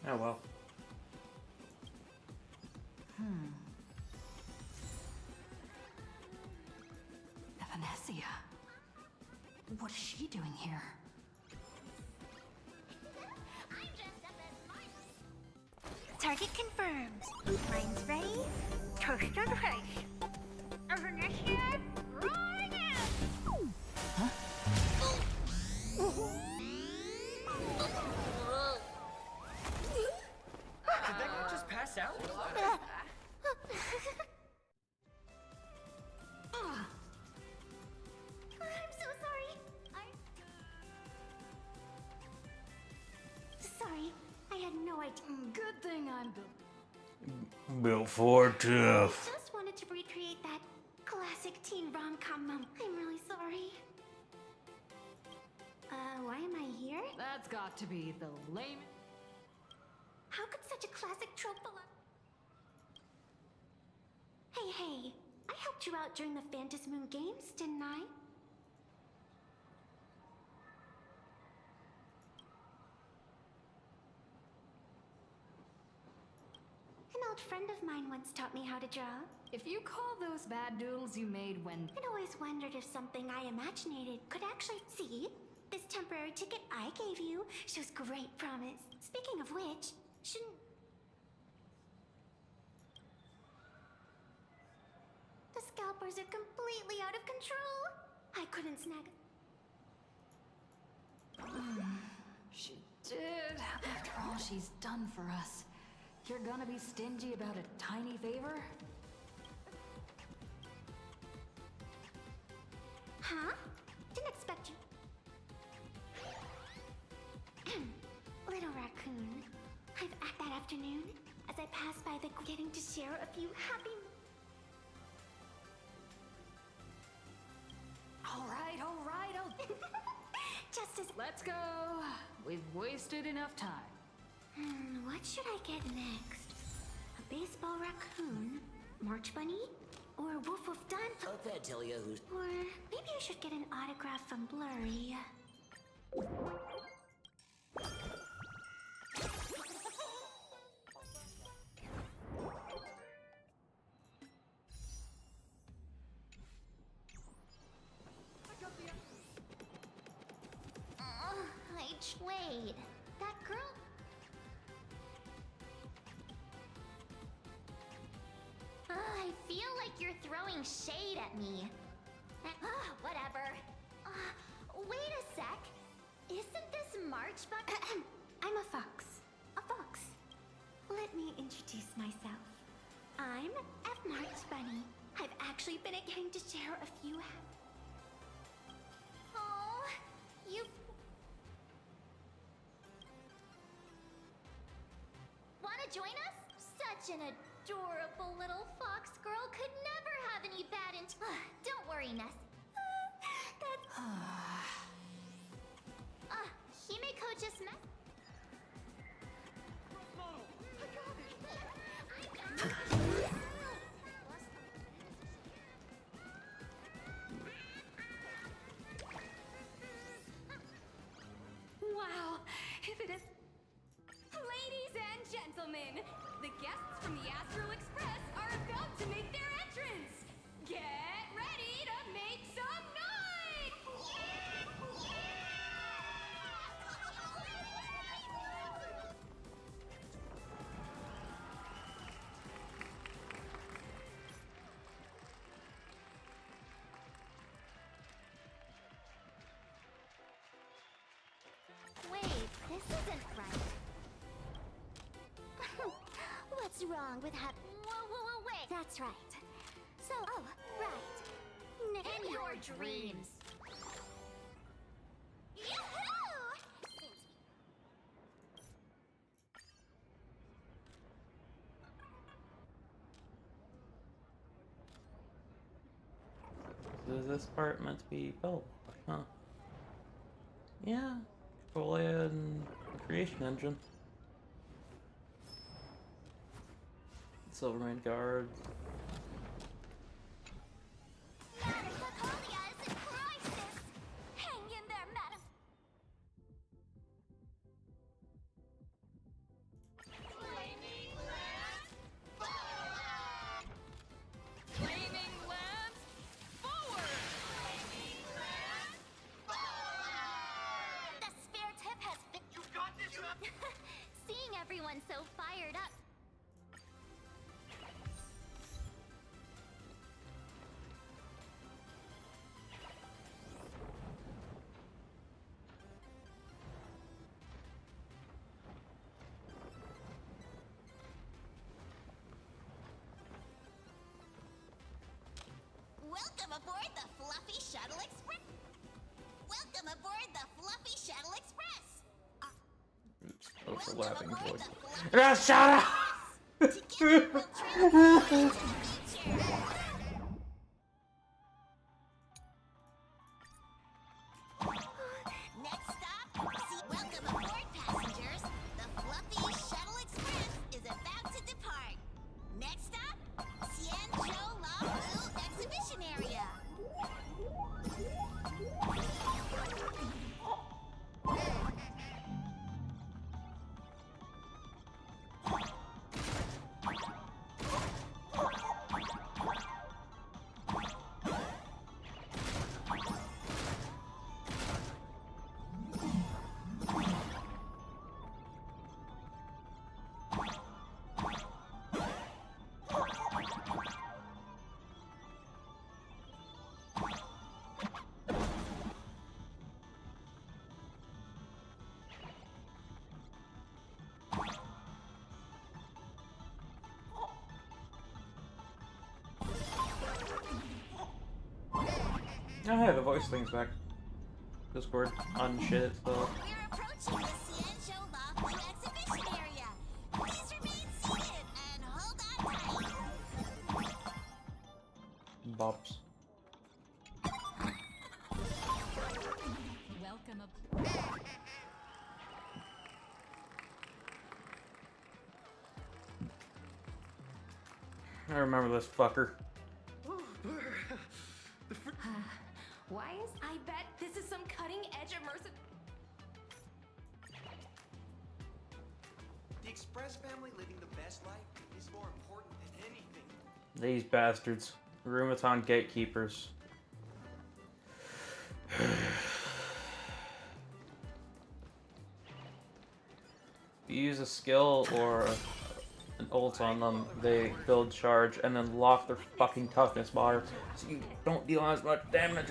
Oh well. Evanesia. What is she doing here? I'm dressed up as Target confirmed. Mine's ready. Toaster face. Vanessa, rolling out. Did that guy just pass out? I'm so sorry. Sorry, I had no idea. Good thing I'm Built for tough. Just wanted to recreate that classic teen rom-com moment. I'm really sorry. Why am I here? That's got to be the lame... How could such a classic trope belong? Hey, I helped you out during the Phantasmoon Games, didn't I? An old friend of mine once taught me how to draw. If you call those bad doodles you made when... I'd always wondered if something I imaginated could actually see. This temporary ticket I gave you shows great promise. Speaking of which, shouldn't... The scalpers are completely out of control. I couldn't snag... She did. After all she's done for us, you're gonna be stingy about a tiny favor? Huh? Didn't expect you. Little raccoon, I've at that afternoon as I pass by the getting to share a few happy. All right, Just as. let's go. We've wasted enough time. What should I get next? A baseball raccoon, March Bunny, or Woof Woof Dun? Okay, Tilia, who's... Or maybe I should get an autograph from Blurry. Wait, that girl? I feel like you're throwing shade at me. Whatever. Wait a sec. Isn't this March Bunny? I'm a fox. A fox. Let me introduce myself. I'm F. March Bunny. I've actually been getting to share a few. Oh, you. Wanna join us? Such an adorable little fox girl could never have any bad don't worry, Ness. That's... Himeko just met... Wow, if it is... Ladies and gentlemen, the guests from the Astral Express are about to make their entrance. Get ready to make some noise! Wait, this isn't right. What's wrong with Whoa, wait. That's right. So, right. In your dreams. Yahoo! So is this part meant to be built? Huh. Yeah. Control and creation engine. Silvermane guard. Madam Lacolia is in crisis! Hang in there, madam! Flaming Lance, forward! Flaming Lance, forward! Flaming Lance, forward! The spare tip has been... You got this up! Seeing everyone so fired up... Welcome aboard the Fluffy Shuttle Express! Welcome aboard the Fluffy Shuttle Express! Overlapping Welcome aboard voice. the Fluffy Shut up! Together we'll transport you into the future! Next stop, welcome aboard, passengers. The Fluffy Shuttle Express is about to depart. Next stop, Xianzhou Labu Exhibition Area. Oh hey, the voice thing's back. Discord on shit, so. We're approaching the Xianzhou Labu Exhibition Area. Please I remember this fucker. Why is I bet this is some cutting-edge immersive... The Express family living the best life is more important than anything. These bastards. Rheumaton gatekeepers. If you use a skill or an ult on them, they build charge and then lock their fucking toughness bar so you don't deal as much damage.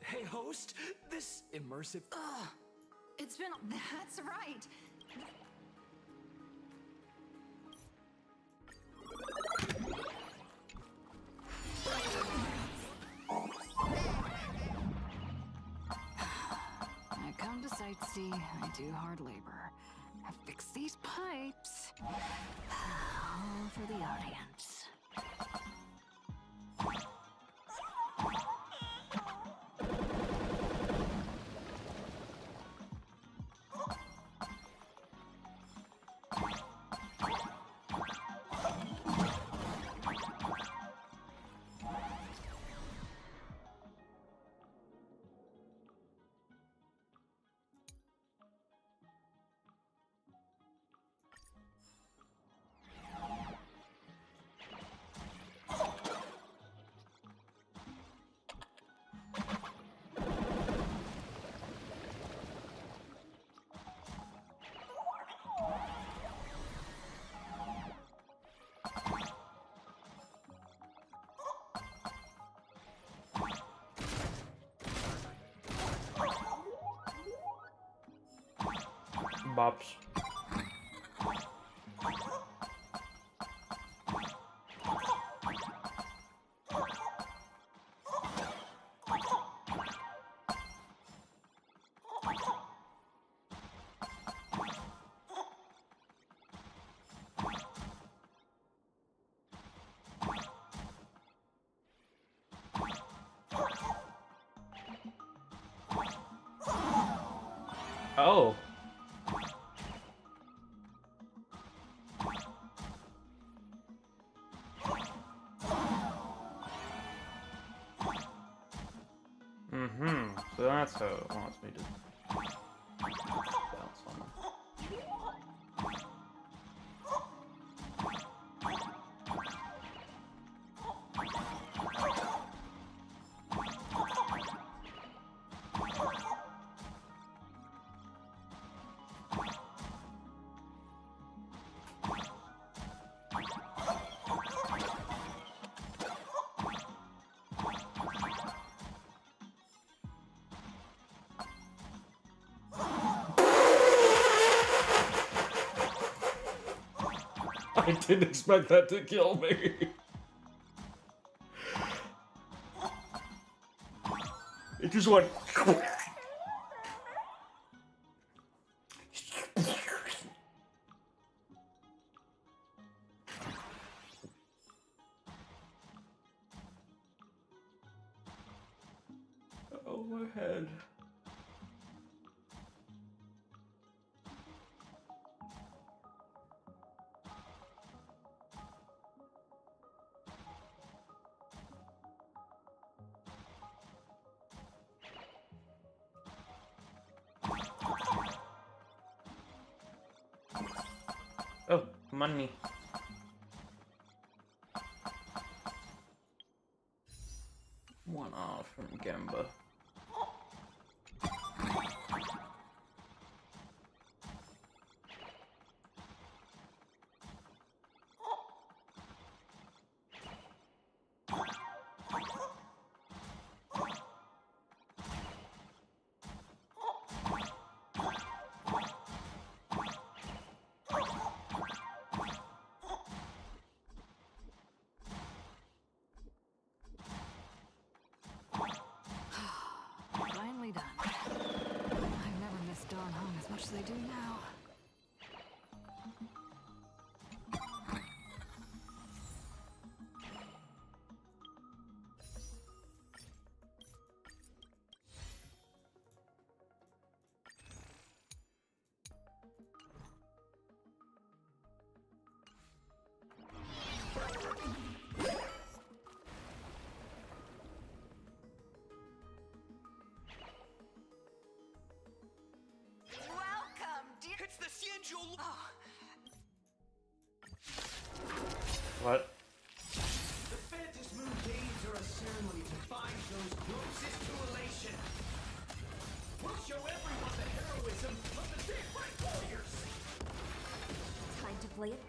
Hey, host, this immersive. Ugh, it's been... That's right. I come to sightsee, I do hard labor. I fix these pipes. All for the audience. Bops. Oh. So that's how it wants me to bounce on them. I didn't expect that to kill me. It just went. Oh, my head. Oh, money. One off from Gemba. Finally done. I've never missed Dawn Home as much as I do now. What? The Phantom Moon Games are a ceremony to find those closest to elation. We'll show everyone the heroism of the Daybreak Warriors. Time to play it.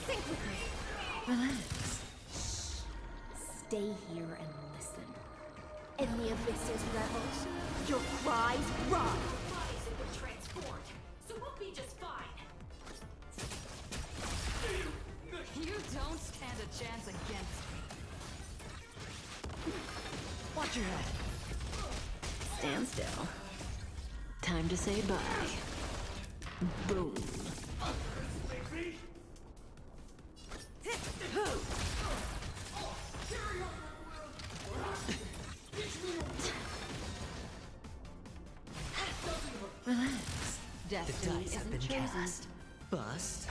Think with me. Relax. Stay here and listen. In the Abyss's revels, your cries rise. Bodies have been transformed, so we'll be just fine. You don't stand a chance against me. Watch your head. Stand still. Time to say bye. Boom. Relax. The dice have been cast. Bust.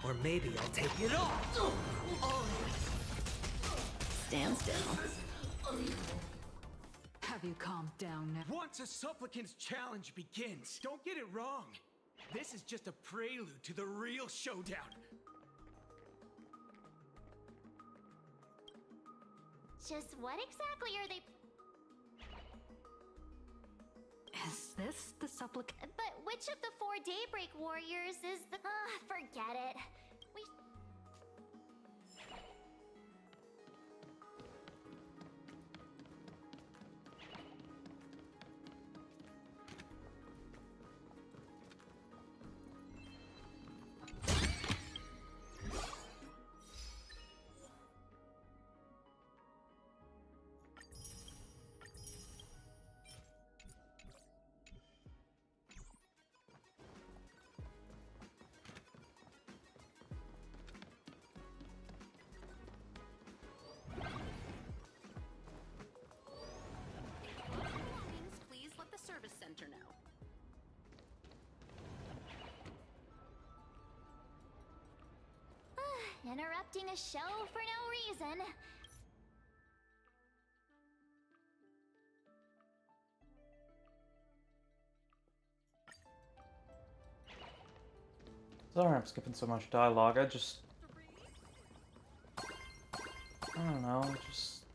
Or maybe I'll take it all. Stand still. Have you calmed down now? Once a supplicant's challenge begins, don't get it wrong. This is just a prelude to the real showdown. Just what exactly are they? Is this the supplicant? But which of the 4 Daybreak Warriors is the? Forget it. We. Please let the service center know. Interrupting a show for no reason. Sorry I'm skipping so much dialogue, I don't know, just...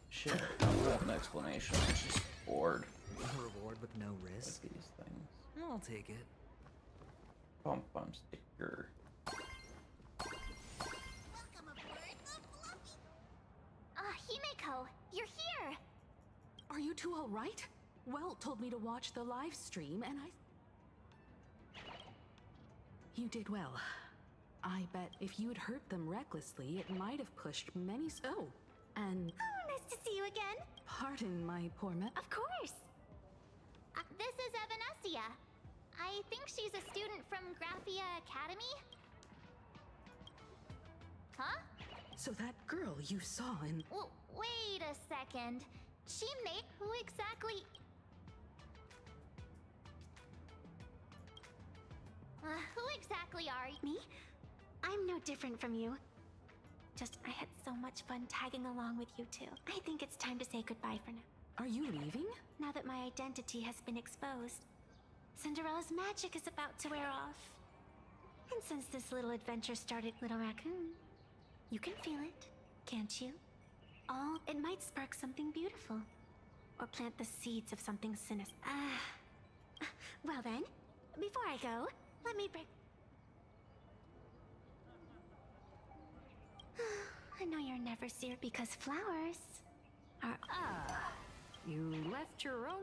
Shit, I don't want an explanation, I'm just bored. A reward with no risk? With these things. I'll take it. Bump bump sticker. Himeko, you're here! Are you two all right? Well told me to watch the live stream, and You did well. I bet if you'd hurt them recklessly, it might have pushed many Oh, and... Oh, nice to see you again. Pardon my poor Of course. This is Evanescia. I think she's a student from Graphia Academy. Huh? So that girl you saw in... Wait a second. She made... Who exactly... who exactly are you? Me? I'm no different from you. Just, I had so much fun tagging along with you two. I think it's time to say goodbye for now. Are you leaving? Now that my identity has been exposed, Cinderella's magic is about to wear off. And since this little adventure started, Little Raccoon, you can feel it, can't you? It might spark something beautiful. Or plant the seeds of something sinister. Well then, before I go, let me break... I know you're never serious because flowers are... You left your own...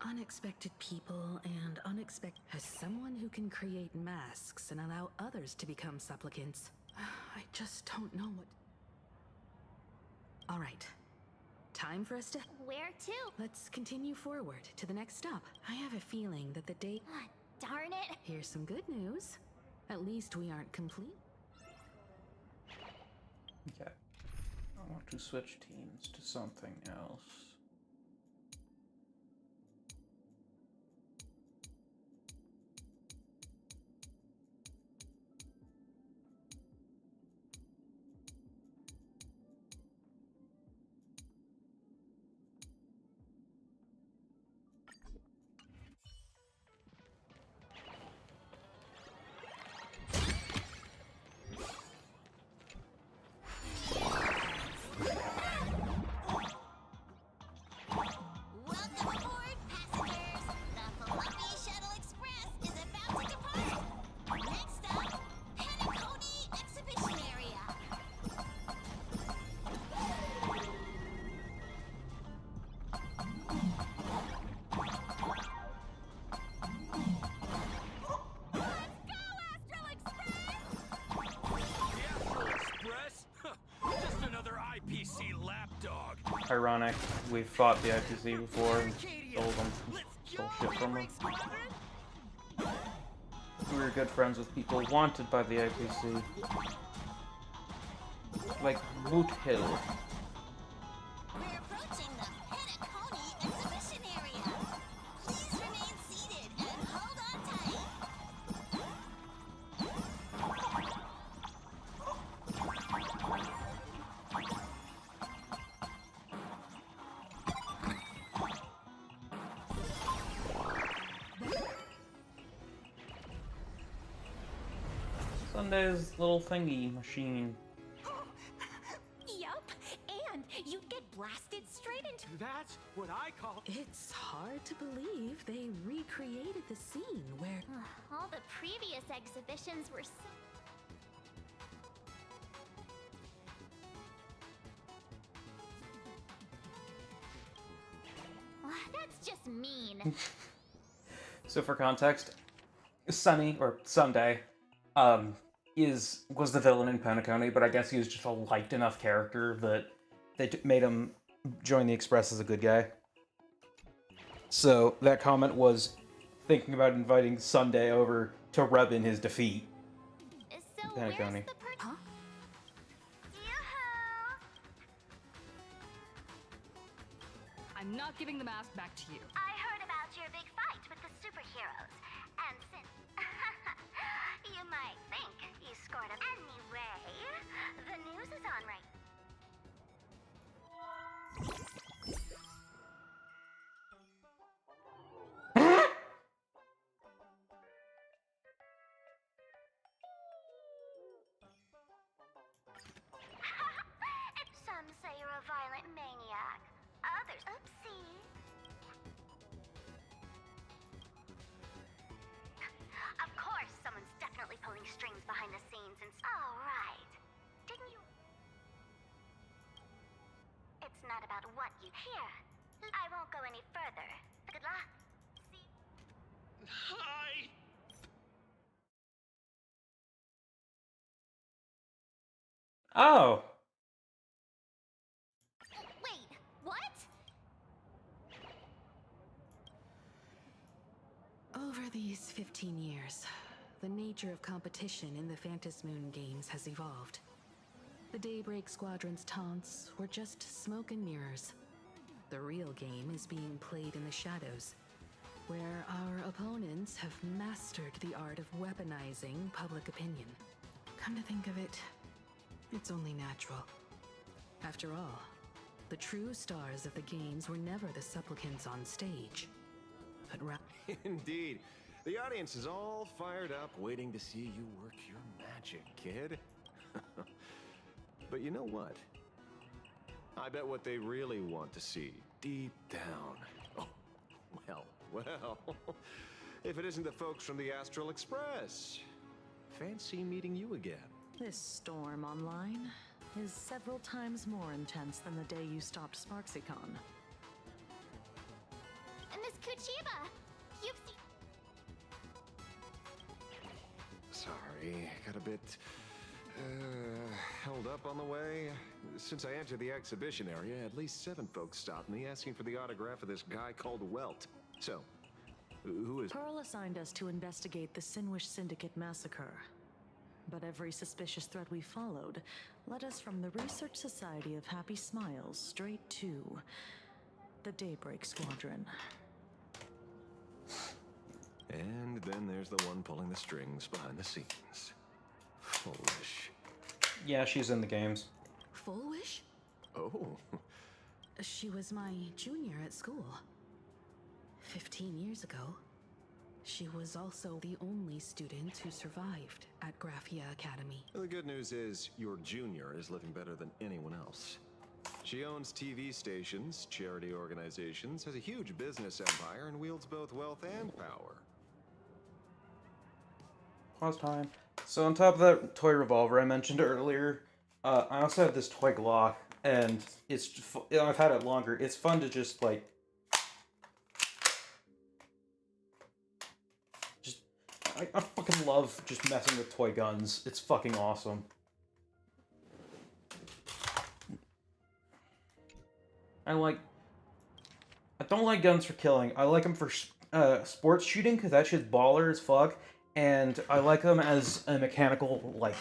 Unexpected people and unexpected... As someone who can create masks and allow others to become supplicants, I just don't know what... All right. Time for us to... Where to? Let's continue forward to the next stop. I have a feeling that the day... Darn it. Here's some good news. At least we aren't complete. Okay. I want to switch teams to something else. ironic. We've fought the IPC before and stole shit from them. We were good friends with people wanted by the IPC. Like Moot Hill. We're approaching the Penacony exhibition area. Please remain seated and hold on tight. Sunday's little thingy machine. Yup, and you'd get blasted straight into. That's what I call. It's hard to believe they recreated the scene where. All the previous exhibitions were so. That's just mean. So for context, Sunny, or Sunday, was the villain in Penacony, but I guess he was just a liked enough character that they made him join the Express as a good guy. So that comment was thinking about inviting Sunday over to rub in his defeat. So Penacony. Huh? I'm not giving the mask back to you. I heard about your big fight with the superheroes, and since you might think you scored a anyway, the news is on right. Some say you're a violent maniac. Others, oopsie. Of course, someone's definitely pulling strings behind the scenes and. All right. Didn't you? It's not about what you hear. I won't go any further. Good luck. See. Hi. Oh! Wait, what? Over these 15 years, the nature of competition in the Phantasmoon games has evolved. The Daybreak Squadron's taunts were just smoke and mirrors. The real game is being played in the shadows, where our opponents have mastered the art of weaponizing public opinion. Come to think of it, it's only natural. After all, the true stars of the games were never the supplicants on stage, but rather. Indeed. The audience is all fired up, waiting to see you work your magic, kid. But you know what? I bet what they really want to see, deep down. Oh, well. If it isn't the folks from the Astral Express. Fancy meeting you again. This storm online is several times more intense than the day you stopped SparksyCon. Miss Kuchiba, you've seen. Sorry, got a bit held up on the way. Since I entered the exhibition area, at least 7 folks stopped me asking for the autograph of this guy called Welt. So, who is... Pearl assigned us to investigate the Sinwish Syndicate massacre. But every suspicious thread we followed led us from the Research Society of Happy Smiles straight to the Daybreak Squadron. And then there's the one pulling the strings behind the scenes. Foolish. Yeah, she's in the games. Fullwish? Oh. She was my junior at school. 15 years ago. She was also the only student who survived at Graphia Academy. The good news is your junior is living better than anyone else. She owns TV stations, charity organizations, has a huge business empire, and wields both wealth and power. Pause time. So on top of that toy revolver I mentioned earlier, I also have this toy Glock, and I've had it longer. It's fun to just like, I fucking love just messing with toy guns. It's fucking awesome. I don't like guns for killing. I like them for sports shooting, because that shit's baller as fuck. And I like them as a mechanical, like,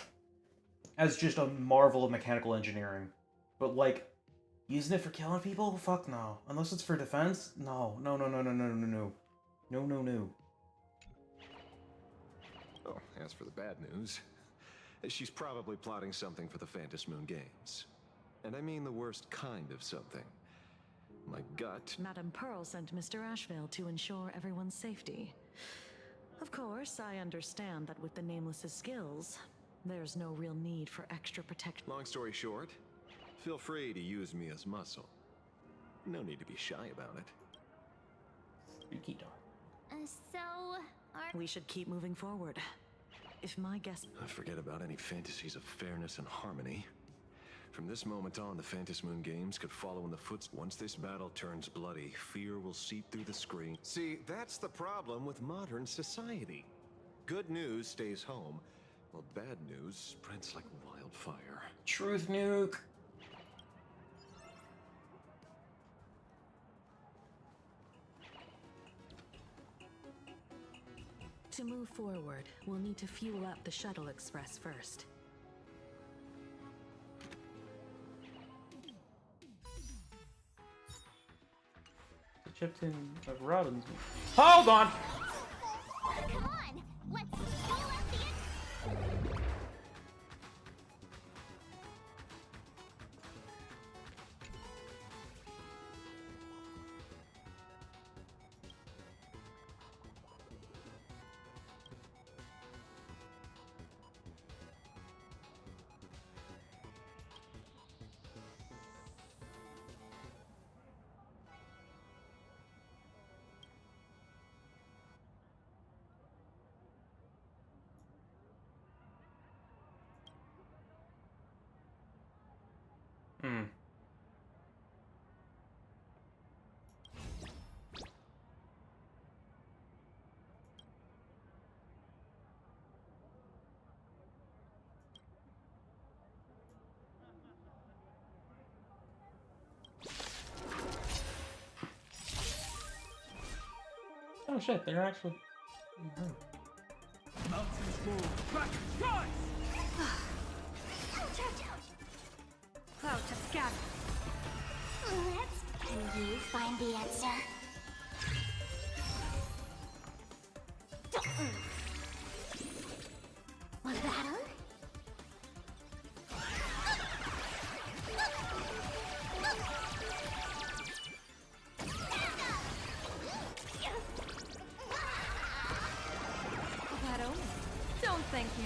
as just a marvel of mechanical engineering. But, like, using it for killing people? Fuck no. Unless it's for defense? No. No, no, no, no, no, no, no. No, no, no. Oh, as for the bad news, she's probably plotting something for the Phantom Moon Games. And I mean the worst kind of something. My gut... Madame Pearl sent Mr. Ashvale to ensure everyone's safety. Of course, I understand that with the Nameless's skills, there's no real need for extra protection. Long story short, feel free to use me as muscle. No need to be shy about it. Spooky dog. We should keep moving forward. If my guess... Forget about any fantasies of fairness and harmony. From this moment on, the Phantom Moon Games could follow in the footsteps. Once this battle turns bloody, fear will seep through the screen. See, that's the problem with modern society. Good news stays home, while bad news spreads like wildfire. Truth nuke. To move forward, we'll need to fuel up the Shuttle Express first. The chip tune of Robin's. Hold on! Come on, let's fuel up the... Oh shit, they're actually... Mountains move. Crack strike! Ouch, ouch, ouch! Cloud to scatter. Can you find the answer? Want a battle? Battle? Don't thank me.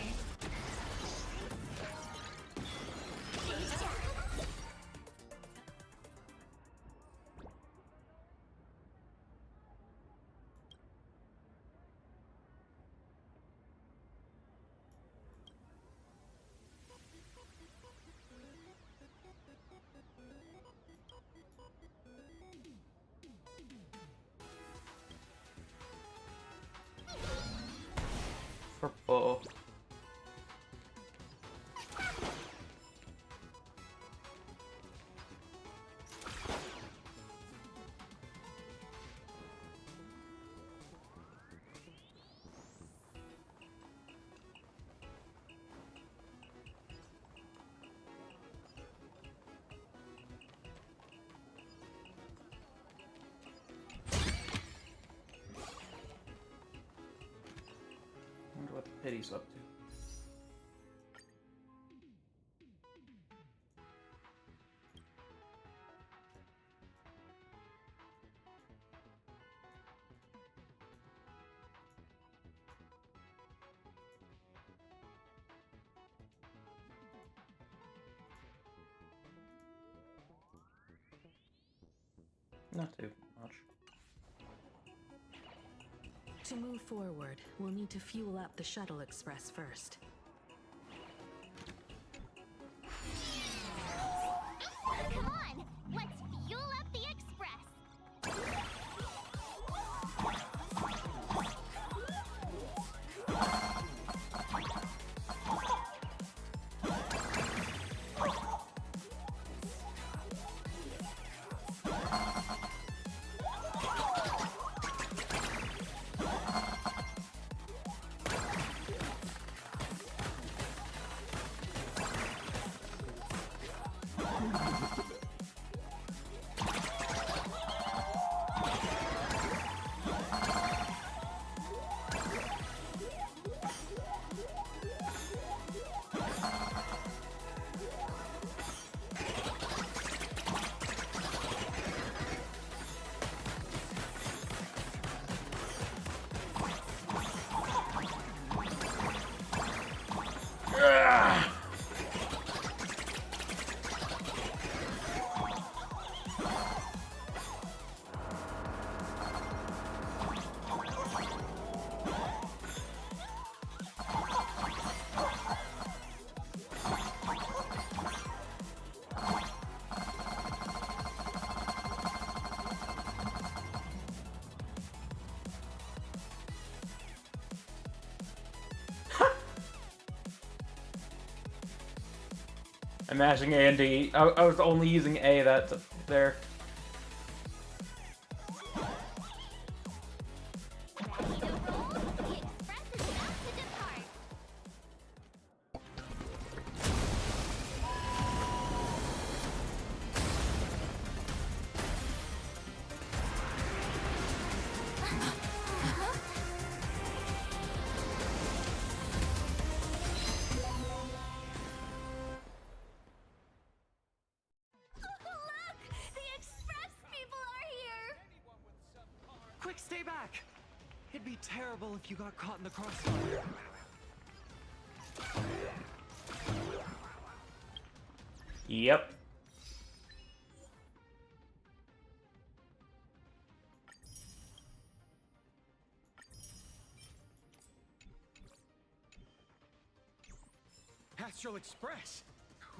Purple. Wonder what the pity's up to. Not too much. To move forward, we'll need to fuel up the Shuttle Express first. Come on, let's fuel up the express. I'm mashing A and D. I was only using A there. Quick, stay back! It'd be terrible if you got caught in the crossfire. Yep. Astral Express!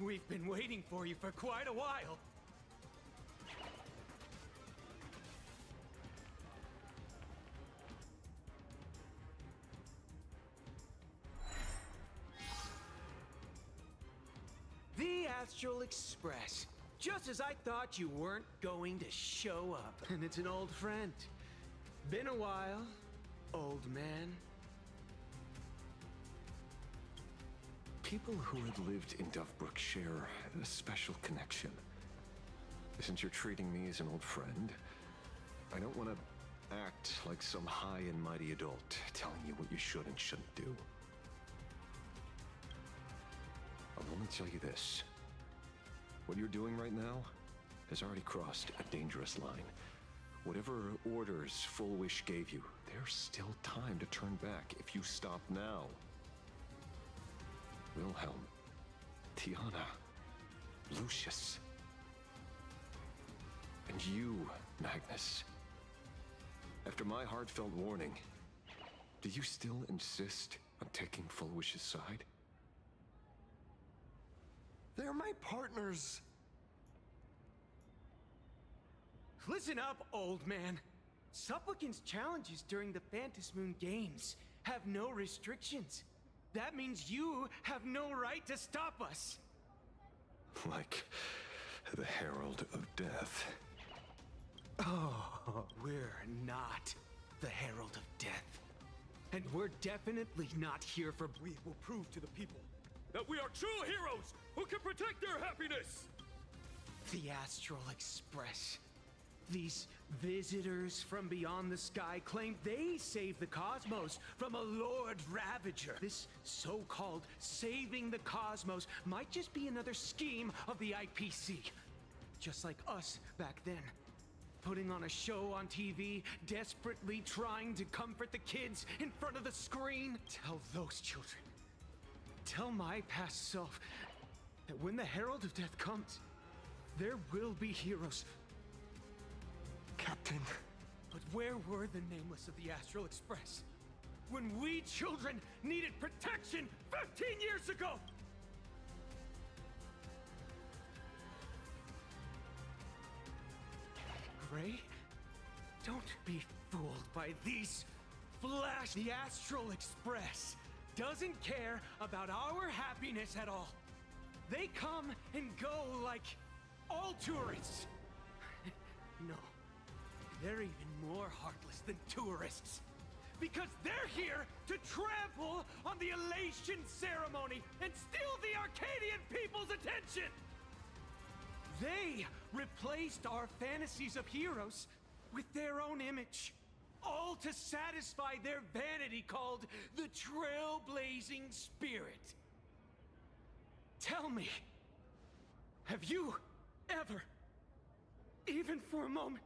We've been waiting for you for quite a while. The Astral Express. Just as I thought you weren't going to show up. And it's an old friend. Been a while, old man. People who have lived in Dovebrook share a special connection. Since you're treating me as an old friend, I don't want to act like some high and mighty adult telling you what you should and shouldn't do. I'll only tell you this. What you're doing right now has already crossed a dangerous line. Whatever orders Full Wish gave you, there's still time to turn back if you stop now. Wilhelm, Tiana, Lucius, and you, Magnus. After my heartfelt warning, do you still insist on taking Full Wish's side? They're my partners. Listen up, old man. Supplicant's challenges during the Phantasmoon Games have no restrictions. That means you have no right to stop us. Like the Herald of Death. Oh, we're not the Herald of Death. And we're definitely not here for... We will prove to the people that we are true heroes who can protect their happiness! The Astral Express. These visitors from beyond the sky claim they saved the cosmos from a Lord Ravager. This so-called saving the cosmos might just be another scheme of the IPC. Just like us back then. Putting on a show on TV, desperately trying to comfort the kids in front of the screen. Tell those children. Tell my past self that when the Herald of Death comes, there will be heroes. Captain. But where were the nameless of the Astral Express? When we children needed protection 15 years ago! Gray, don't be fooled by these flash. The Astral Express doesn't care about our happiness at all. They come and go like all tourists. No, they're even more heartless than tourists. Because they're here to trample on the elation ceremony and steal the Arcadian people's attention! They replaced our fantasies of heroes with their own image. All to satisfy their vanity called the Trailblazing Spirit. Tell me, have you ever, even for a moment,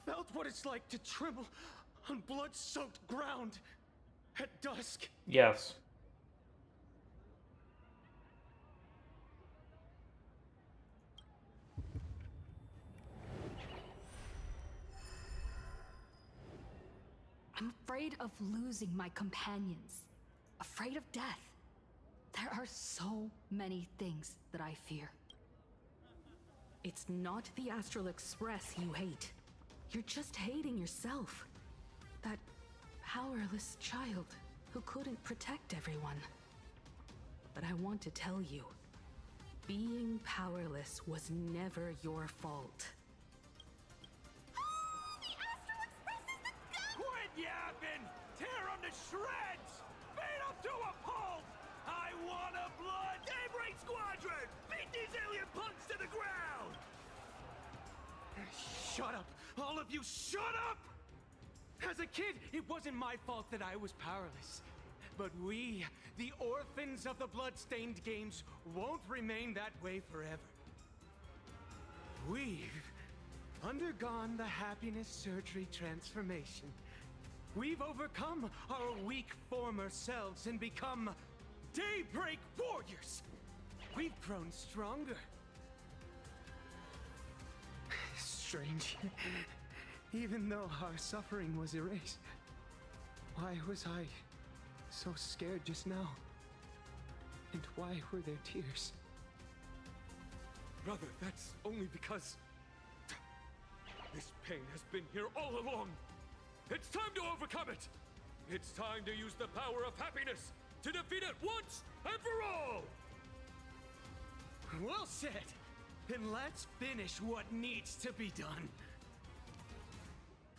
felt what it's like to tremble on blood-soaked ground at dusk? Yes. I'm afraid of losing my companions. Afraid of death. There are so many things that I fear. It's not the Astral Express you hate. You're just hating yourself. That powerless child who couldn't protect everyone. But I want to tell you, Being powerless was never your fault. Quit yapping! Tear them to shreds! Beat them to a pulp! I want a blood Daybreak Squadron! Beat these alien punks to the ground! Shut up! All of you, shut up! As a kid, it wasn't my fault that I was powerless. But we, the orphans of the Bloodstained Games, won't remain that way forever. We've undergone the happiness surgery transformation. We've overcome our weak former selves and become Daybreak Warriors. We've grown stronger. Strange. Even though our suffering was erased, why was I so scared just now? And why were there tears? Brother, that's only because this pain has been here all along. It's time to overcome it. It's time to use the power of happiness to defeat it once and for all. Well said. Then let's finish what needs to be done.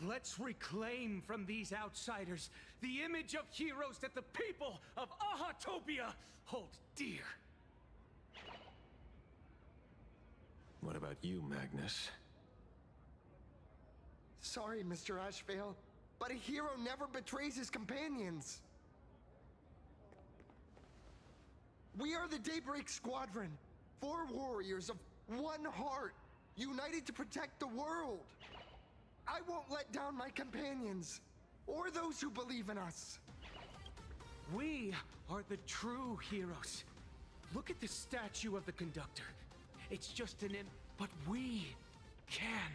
Let's reclaim from these outsiders the image of heroes that the people of Ahatopia hold dear. What about you, Magnus? Sorry, Mr. Ashvale, but a hero never betrays his companions. We are the Daybreak Squadron, 4 warriors of one heart, united to protect the world. I won't let down my companions, or those who believe in us. We are the true heroes. Look at the statue of the conductor. It's just an imp, but we can.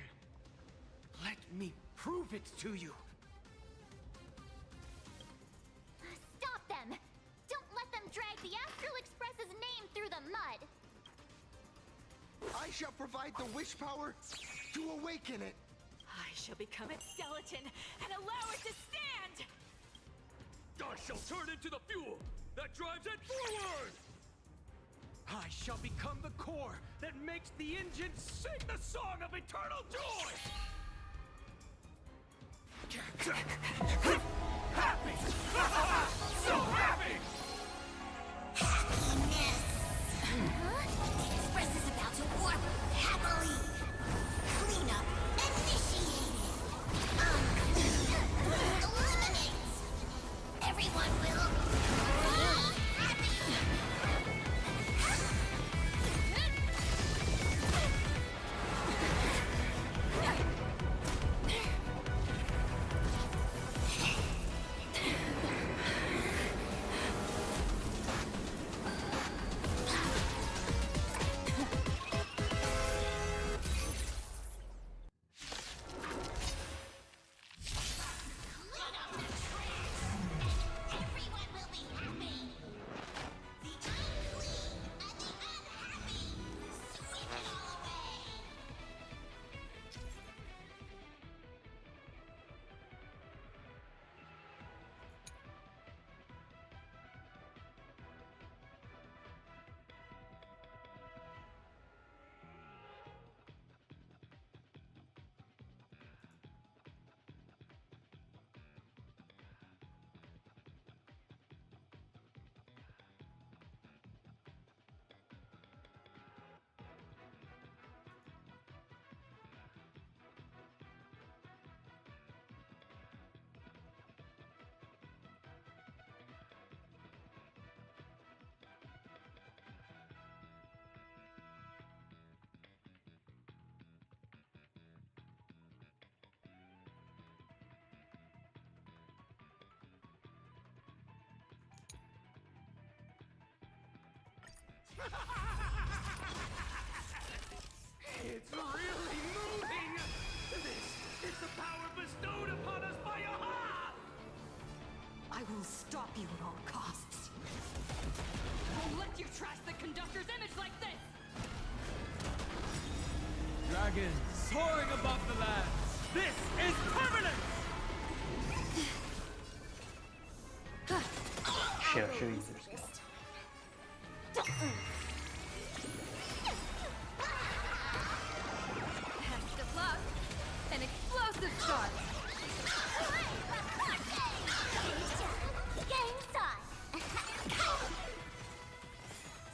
Let me prove it to you. Stop them! Don't let them drag the Astral Express's name through the mud! I shall provide the wish power to awaken it. I shall become its skeleton and allow it to stand! I shall turn into the fuel that drives it forward! I shall become the core that makes the engine sing the song of eternal joy! Happy! So happy! Happiness! Huh? The Express is about to warp happily! Cleanup initiated! Eliminate! Everyone will be happy! It's really moving! This is the power bestowed upon us by Aha! I will stop you at all costs. Won't let you trash the conductor's image like this! Dragons soaring above the lands! This is permanent! Shit, I should use this. explosive start!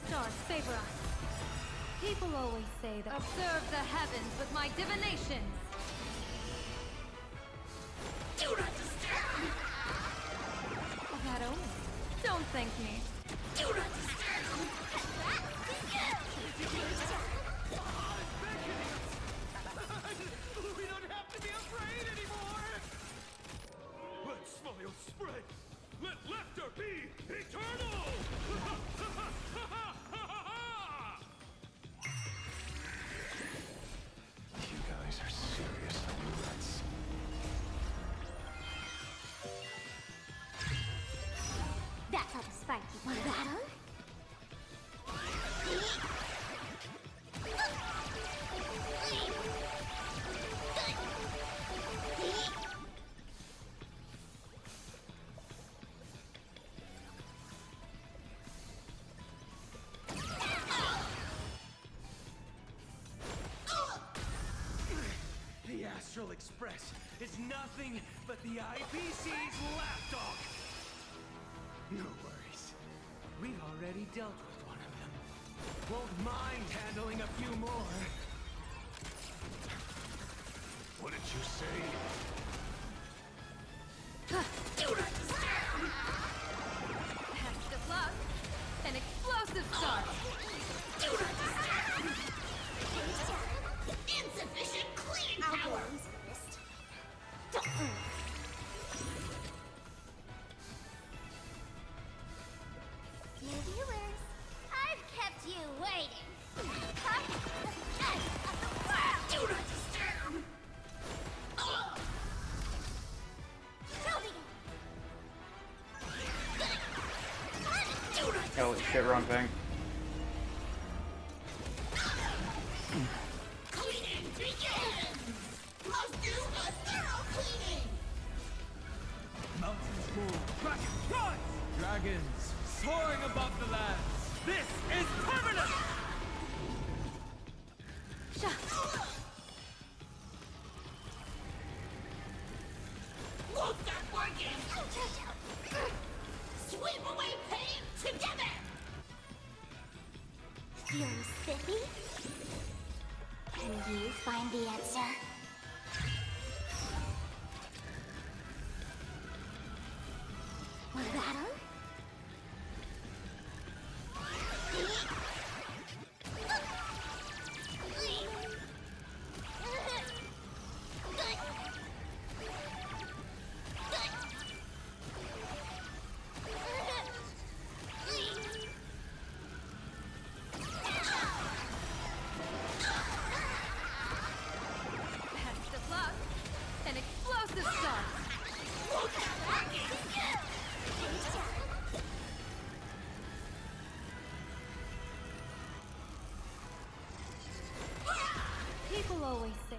Stars favor us. People always say that. Observe the heavens with my divinations. Do not disturb! That omen. Don't thank me. Do not disturb! We don't have to be afraid anymore! Let smile spread! Let laughter be eternal! You guys are seriously nuts. That's how the spike you want battle? The Astral Express is nothing but the IPC's lapdog! No worries. We've already dealt with one of them. Won't mind handling a few more. What did you say? Do not disturb! Best of luck. An explosive start. Do not disturb! Insufficient cleaning power! Dear viewers, I've kept you waiting. Do not disturb! Holy shit, wrong thing. Cleaning begins! Must do a thorough cleaning! Mountains move, dragons rise! Dragons soaring above the lands! This is permanent! Won't that working? Sweep away pain together! Feeling spiffy? Can you find the answer? Want a battle? Best of luck. An explosive start. People always say.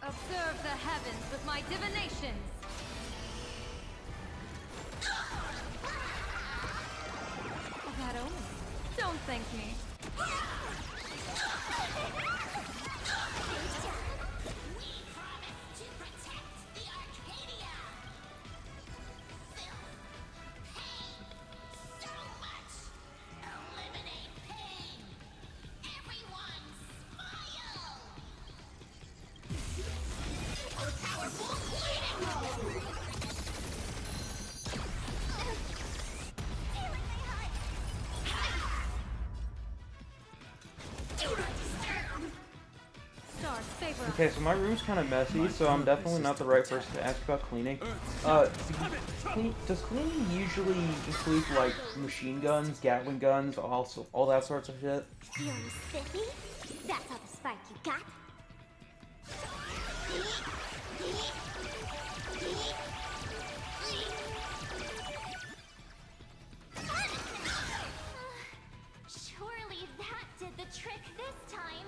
Observe the heavens with my divinations. That omen. Don't thank me. Stars favor us. Okay, so my room's kind of messy, so I'm definitely not the right person to ask about cleaning. Does cleaning usually include like machine guns, Gatling guns, also all that sorts of shit? Feeling spiffy? That's how the spike you got? Surely that did the trick this time.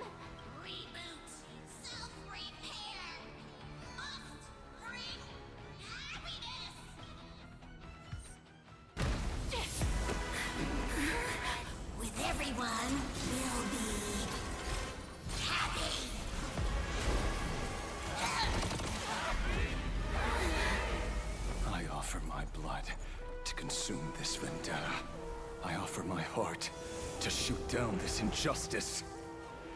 blood to consume this vendetta. I offer my heart to shoot down this injustice.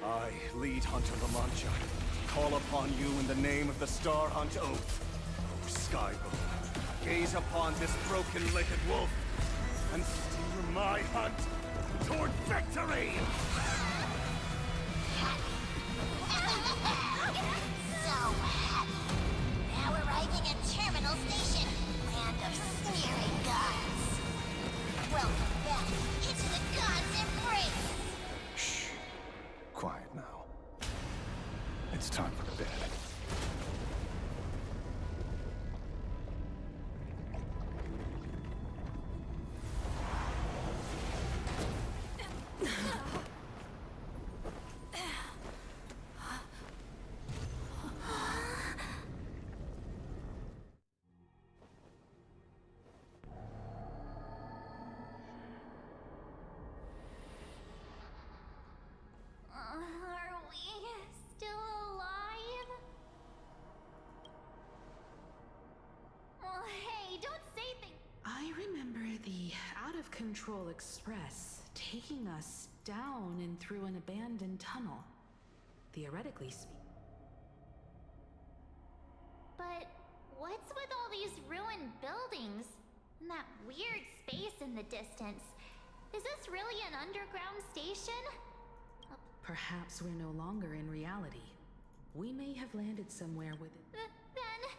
I, lead Hunter La Mancha, call upon you in the name of the Star Hunt Oath. O Skybone, gaze upon this broken-legged wolf and steer my hunt toward victory! So happy. Now arriving at Terminal Station, land of sneering gods. Welcome back into the gods' embrace. Shh. Quiet now. It's time for bed. Are we still alive? Well, hey, don't say things. I remember the out-of-control express taking us down and through an abandoned tunnel. Theoretically speaking. But what's with all these ruined buildings? And that weird space in the distance? Is this really an underground station? Perhaps we're no longer in reality. We may have landed somewhere with it. Then...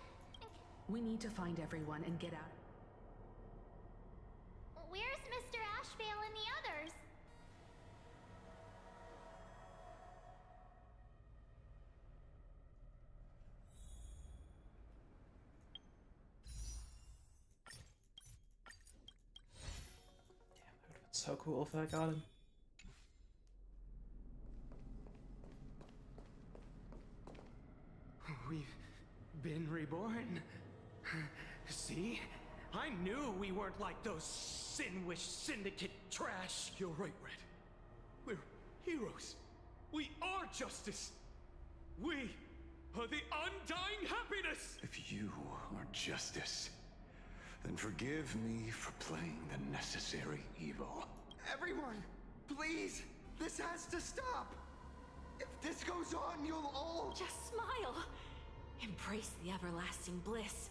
We need to find everyone and get out. Where's Mr. Ashvale and the others? It's so cool if I got him. We've been reborn. See? I knew we weren't like those Sinwish Syndicate trash. You're right, Red. We're heroes. We are justice. We are the undying happiness. If you are justice, then forgive me for playing the necessary evil. Everyone, please, this has to stop. If this goes on, you'll all... Just smile. Embrace the everlasting bliss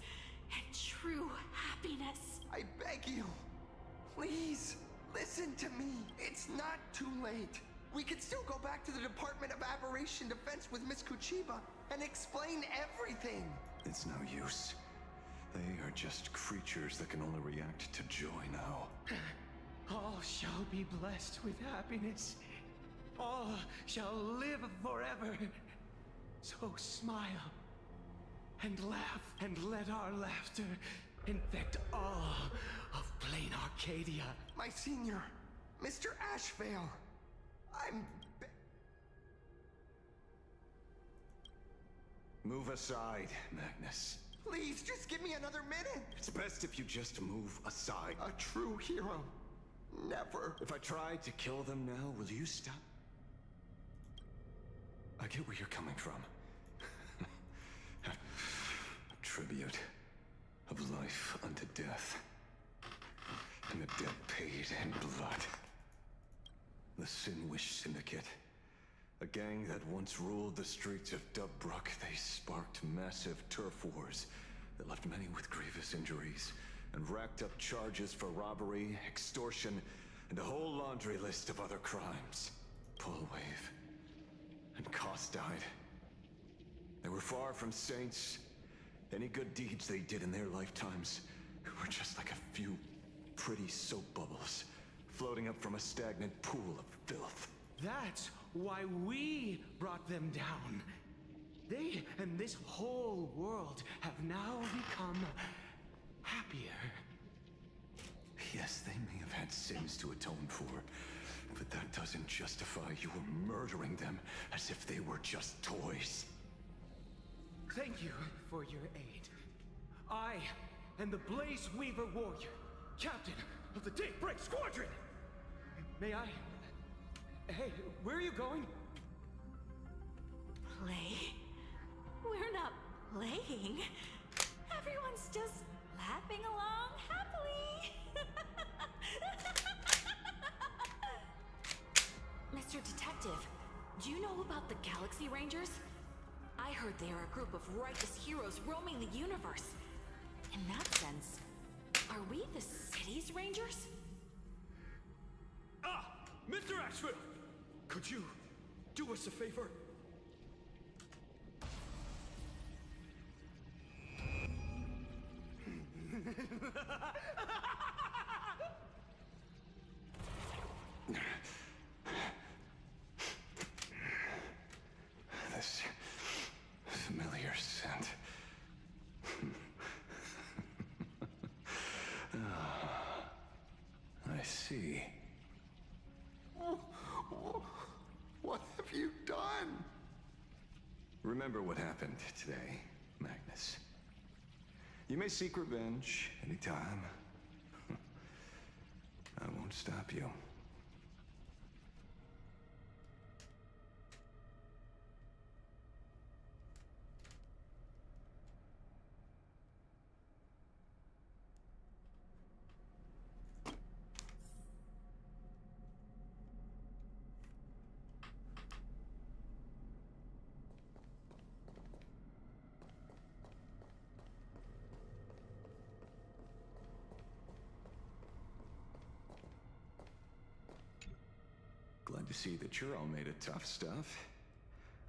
and true happiness. I beg you, please, listen to me. It's not too late. We can still go back to the Department of Aberration Defense with Miss Kuchiba and explain everything. It's no use. They are just creatures that can only react to joy now. All shall be blessed with happiness. All shall live forever. So smile and laugh and let our laughter infect all of plain Arcadia. My senior, Mr. Ashvale, Move aside, Magnus. Please, just give me another minute. It's best if you just move aside. A true hero. Never. If I tried to kill them now, will you stop? I get where you're coming from. A tribute of life unto death. And the debt paid in blood. The Sinwish Syndicate. A gang that once ruled the streets of Dubbrook. They sparked massive turf wars that left many with grievous injuries and racked up charges for robbery, extortion, and a whole laundry list of other crimes. Pullwave and Koss died. They were far from saints. Any good deeds they did in their lifetimes were just like a few pretty soap bubbles floating up from a stagnant pool of filth. That's why we brought them down. They and this whole world have now become happier. Yes, they may have had sins to atone for, but that doesn't justify you murdering them as if they were just toys. Thank you for your aid. I am the Blaze Weaver Warrior, captain of the Daybreak Squadron. May I? Hey, where are you going? Play? We're not playing. Everyone's just laughing along happily. Master Detective, do you know about the Galaxy Rangers? I heard they are a group of righteous heroes roaming the universe. In that sense, are we the city's rangers? Ah! Mr. Asheville! Could you do us a favor? This familiar scent. I see. What have you done? Remember what happened today, Magnus. You may seek revenge anytime. I won't stop you. Glad to see that you're all made of tough stuff.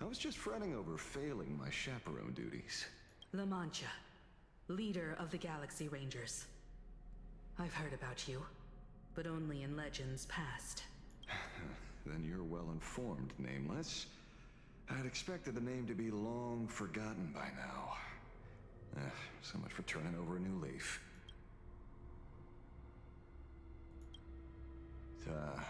I was just fretting over failing my chaperone duties. La Mancha, leader of the Galaxy Rangers. I've heard about you, but only in legends past. Then you're well informed, Nameless. I'd expected the name to be long forgotten by now. So much for turning over a new leaf. A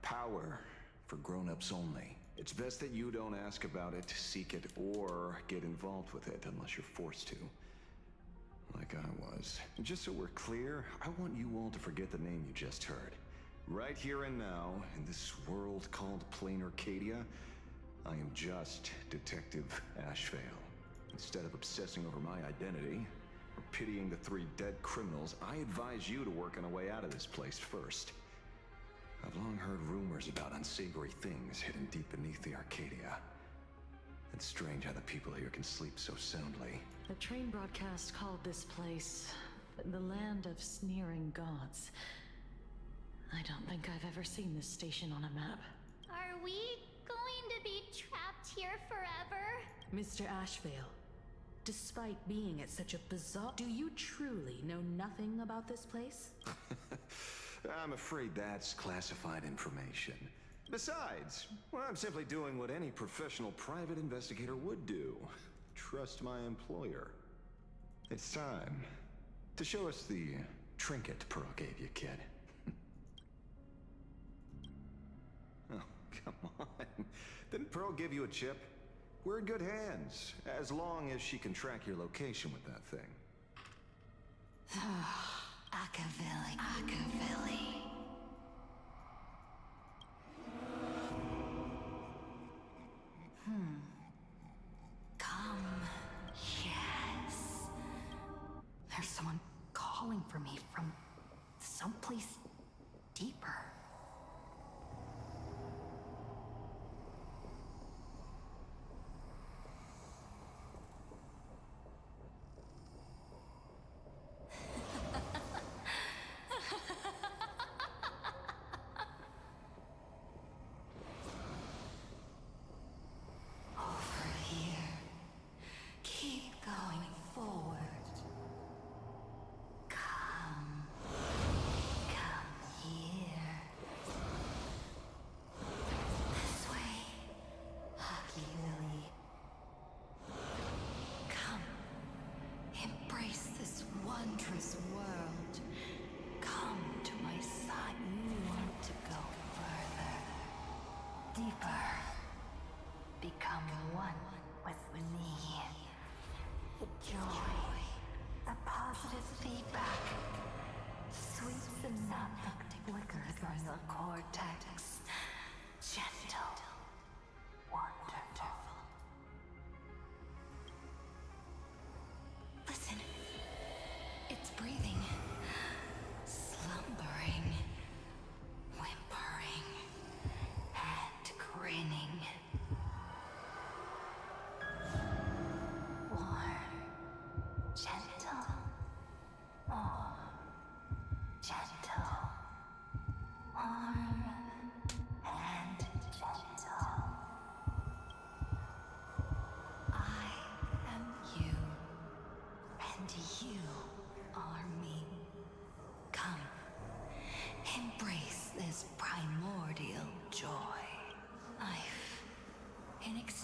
power for grown-ups only. It's best that you don't ask about it, seek it, or get involved with it unless you're forced to. Like I was. Just so we're clear, I want you all to forget the name you just heard. Right here and now, in this world called Plain Arcadia, I am just Detective Ashevale. Instead of obsessing over my identity, or pitying the 3 dead criminals, I advise you to work on a way out of this place first. I've long heard rumors about unsavory things hidden deep beneath the Arcadia. It's strange how the people here can sleep so soundly. The train broadcast called this place the Land of Sneering Gods. I don't think I've ever seen this station on a map. Are we going to be trapped here forever? Mr. Ashevale, despite being at such a bizarre... Do you truly know nothing about this place? I'm afraid that's classified information. Besides, well, I'm simply doing what any professional private investigator would do. Trust my employer. It's time to show us the trinket Pearl gave you, kid. Oh, come on. Didn't Pearl give you a chip? We're in good hands, as long as she can track your location with that thing. Akavilli. Akavilli. Come. Yes. There's someone calling for me from someplace deeper.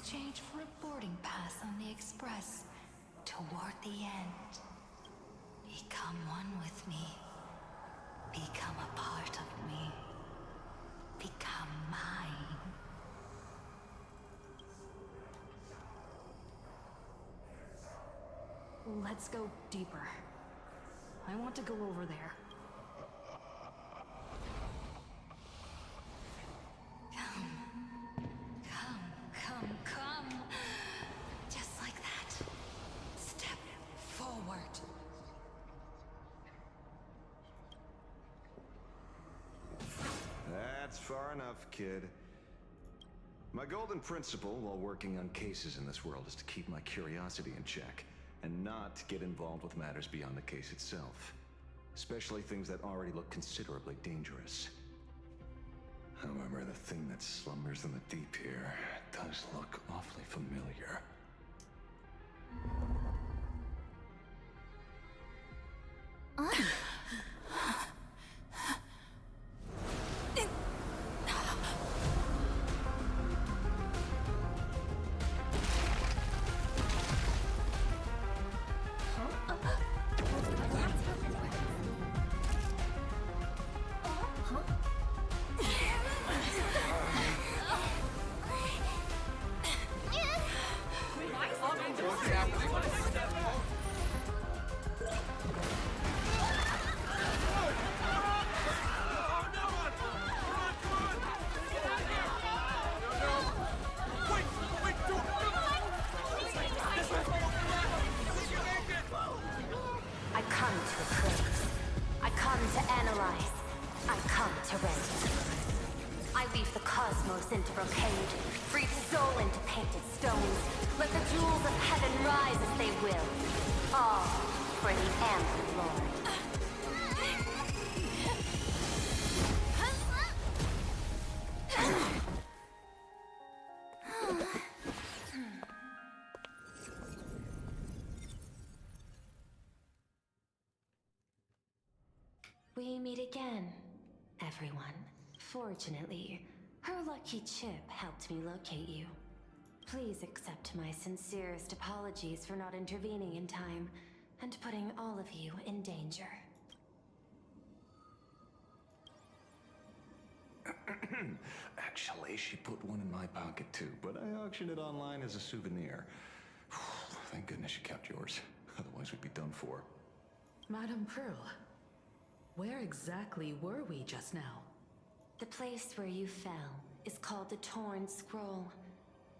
exchange for a boarding pass on the Express toward the end. Become one with me. Become a part of me. Become mine. Let's go deeper. I want to go over there. Come. Just like that. Step forward. That's far enough, kid. My golden principle while working on cases in this world is to keep my curiosity in check and not get involved with matters beyond the case itself, especially things that already look considerably dangerous. However, the thing that slumbers in the deep here does look awfully familiar. I come to appraise. I come to analyze. I come to render. I weave the cosmos into brocade, breathe soul into painted stones. Let the jewels of heaven rise as they will. All for the Amber Lord. We meet again, everyone. Fortunately, her lucky chip helped me locate you. Please accept my sincerest apologies for not intervening in time and putting all of you in danger. Actually, she put one in my pocket too, but I auctioned it online as a souvenir. Thank goodness you kept yours. Otherwise, we'd be done for. Madame Pearl, where exactly were we just now? The place where you fell is called the Torn Scroll.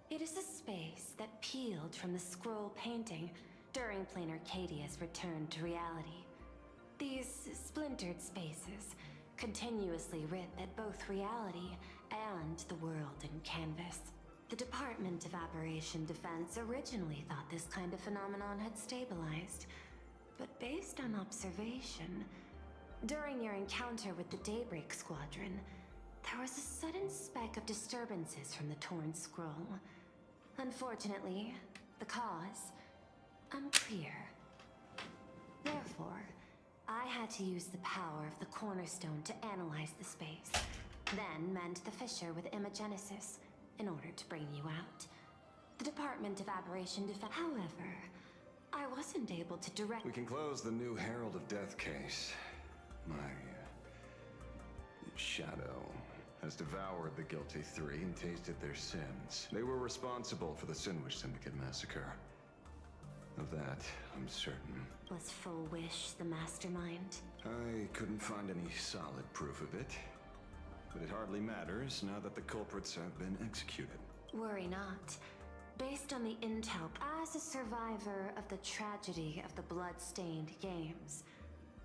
It is a space that peeled from the scroll painting during Plain Arcadia's return to reality. These splintered spaces continuously rip at both reality and the world in canvas. The Department of Aberration Defense originally thought this kind of phenomenon had stabilized, but based on observation, during your encounter with the Daybreak Squadron, there was a sudden speck of disturbances from the Torn Scroll. Unfortunately, the cause, unclear. Therefore, I had to use the power of the Cornerstone to analyze the space, then mend the fissure with Imagenesis in order to bring you out. The Department of Aberration Defense. However, I wasn't able to direct. We can close the new Herald of Death case. My shadow has devoured the guilty three and tasted their sins. They were responsible for the Sinwish Syndicate massacre. Of that, I'm certain. Was Full Wish the mastermind? I couldn't find any solid proof of it. But it hardly matters now that the culprits have been executed. Worry not. Based on the intel, as a survivor of the tragedy of the Bloodstained Games,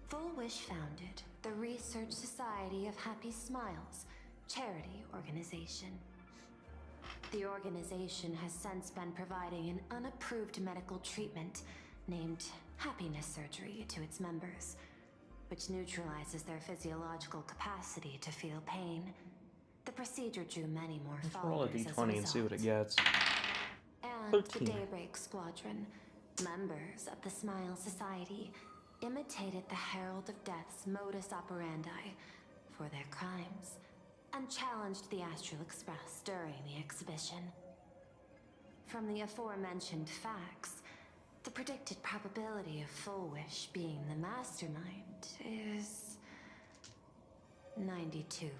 Full Wish founded the Research Society of Happy Smiles, charity organization. The organization has since been providing an unapproved medical treatment named Happiness Surgery to its members, which neutralizes their physiological capacity to feel pain. The procedure drew many more Let's followers roll a as d20 and see what it gets. And 13. the Daybreak Squadron, members of the Smile Society, imitated the Herald of Death's modus operandi for their crimes, and challenged the Astral Express during the exhibition. From the aforementioned facts, the predicted probability of Full Wish being the mastermind is 92%.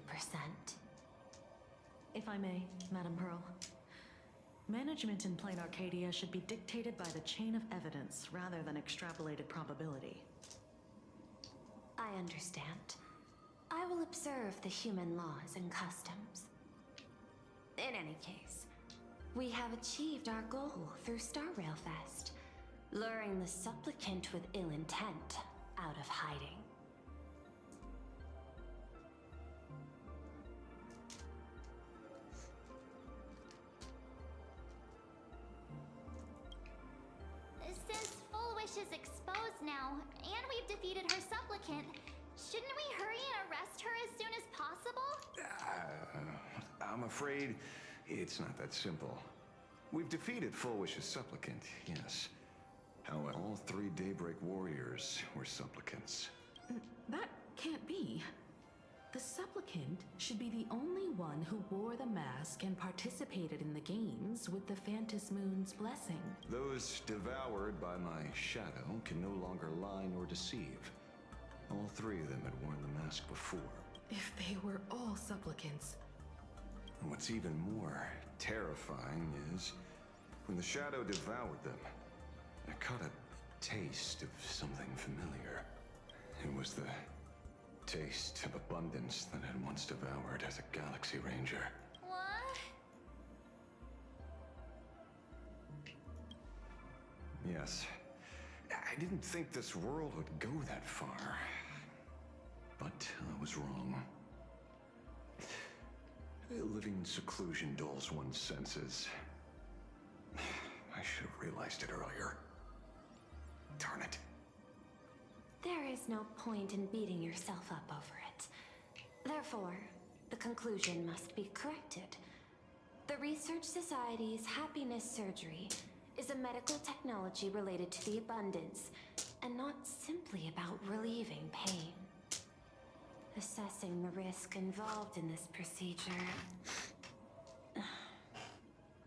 If I may, Madam Pearl. Management in Plain Arcadia should be dictated by the chain of evidence rather than extrapolated probability. I understand. I will observe the human laws and customs. In any case, we have achieved our goal through Star Railfest, luring the supplicant with ill intent out of hiding. Since Full Wish is exposed now, and we've defeated her supplicant, shouldn't we hurry and arrest her as soon as possible? I'm afraid it's not that simple. We've defeated Full Wish's supplicant, yes. However, all 3 Daybreak warriors were supplicants. That can't be. The supplicant should be the only one who wore the mask and participated in the games with the Phantas Moon's blessing. Those devoured by my shadow can no longer lie nor deceive. All 3 of them had worn the mask before. If they were all supplicants. And what's even more terrifying is, when the shadow devoured them, I caught a taste of something familiar. It was the taste of abundance that I had once devoured as a Galaxy Ranger. What? Yes. I didn't think this world would go that far. But I was wrong. Living in seclusion dulls one's senses. I should have realized it earlier. Darn it. There is no point in beating yourself up over it. Therefore, the conclusion must be corrected. The Research Society's happiness surgery is a medical technology related to the abundance, and not simply about relieving pain. Assessing the risk involved in this procedure...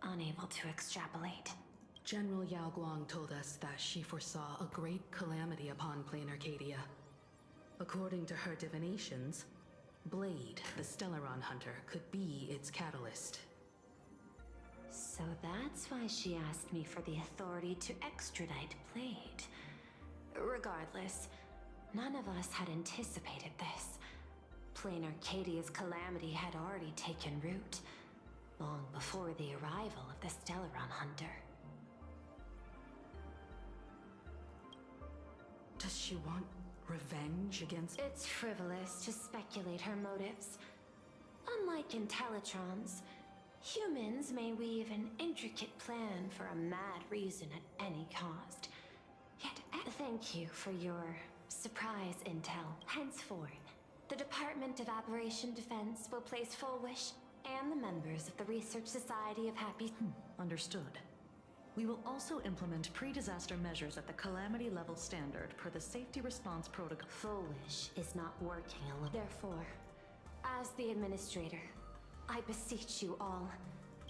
Unable to extrapolate. General Yao Guang told us that she foresaw a great calamity upon Plain Arcadia. According to her divinations, Blade, the Stellaron hunter, could be its catalyst. So that's why she asked me for the authority to extradite Blade. Regardless, none of us had anticipated this. Plain Arcadia's calamity had already taken root, long before the arrival of the Stellaron hunter. Does she want revenge against... It's frivolous to speculate her motives. Unlike Intellitrons, humans may weave an intricate plan for a mad reason at any cost. Yet, thank you for your surprise intel. Henceforth, the Department of Aberration Defense will place Full Wish and the members of the Research Society of Happy... Understood. We will also implement pre-disaster measures at the calamity level standard per the safety response protocol. Full Wish is not working alone. Therefore, as the administrator, I beseech you all,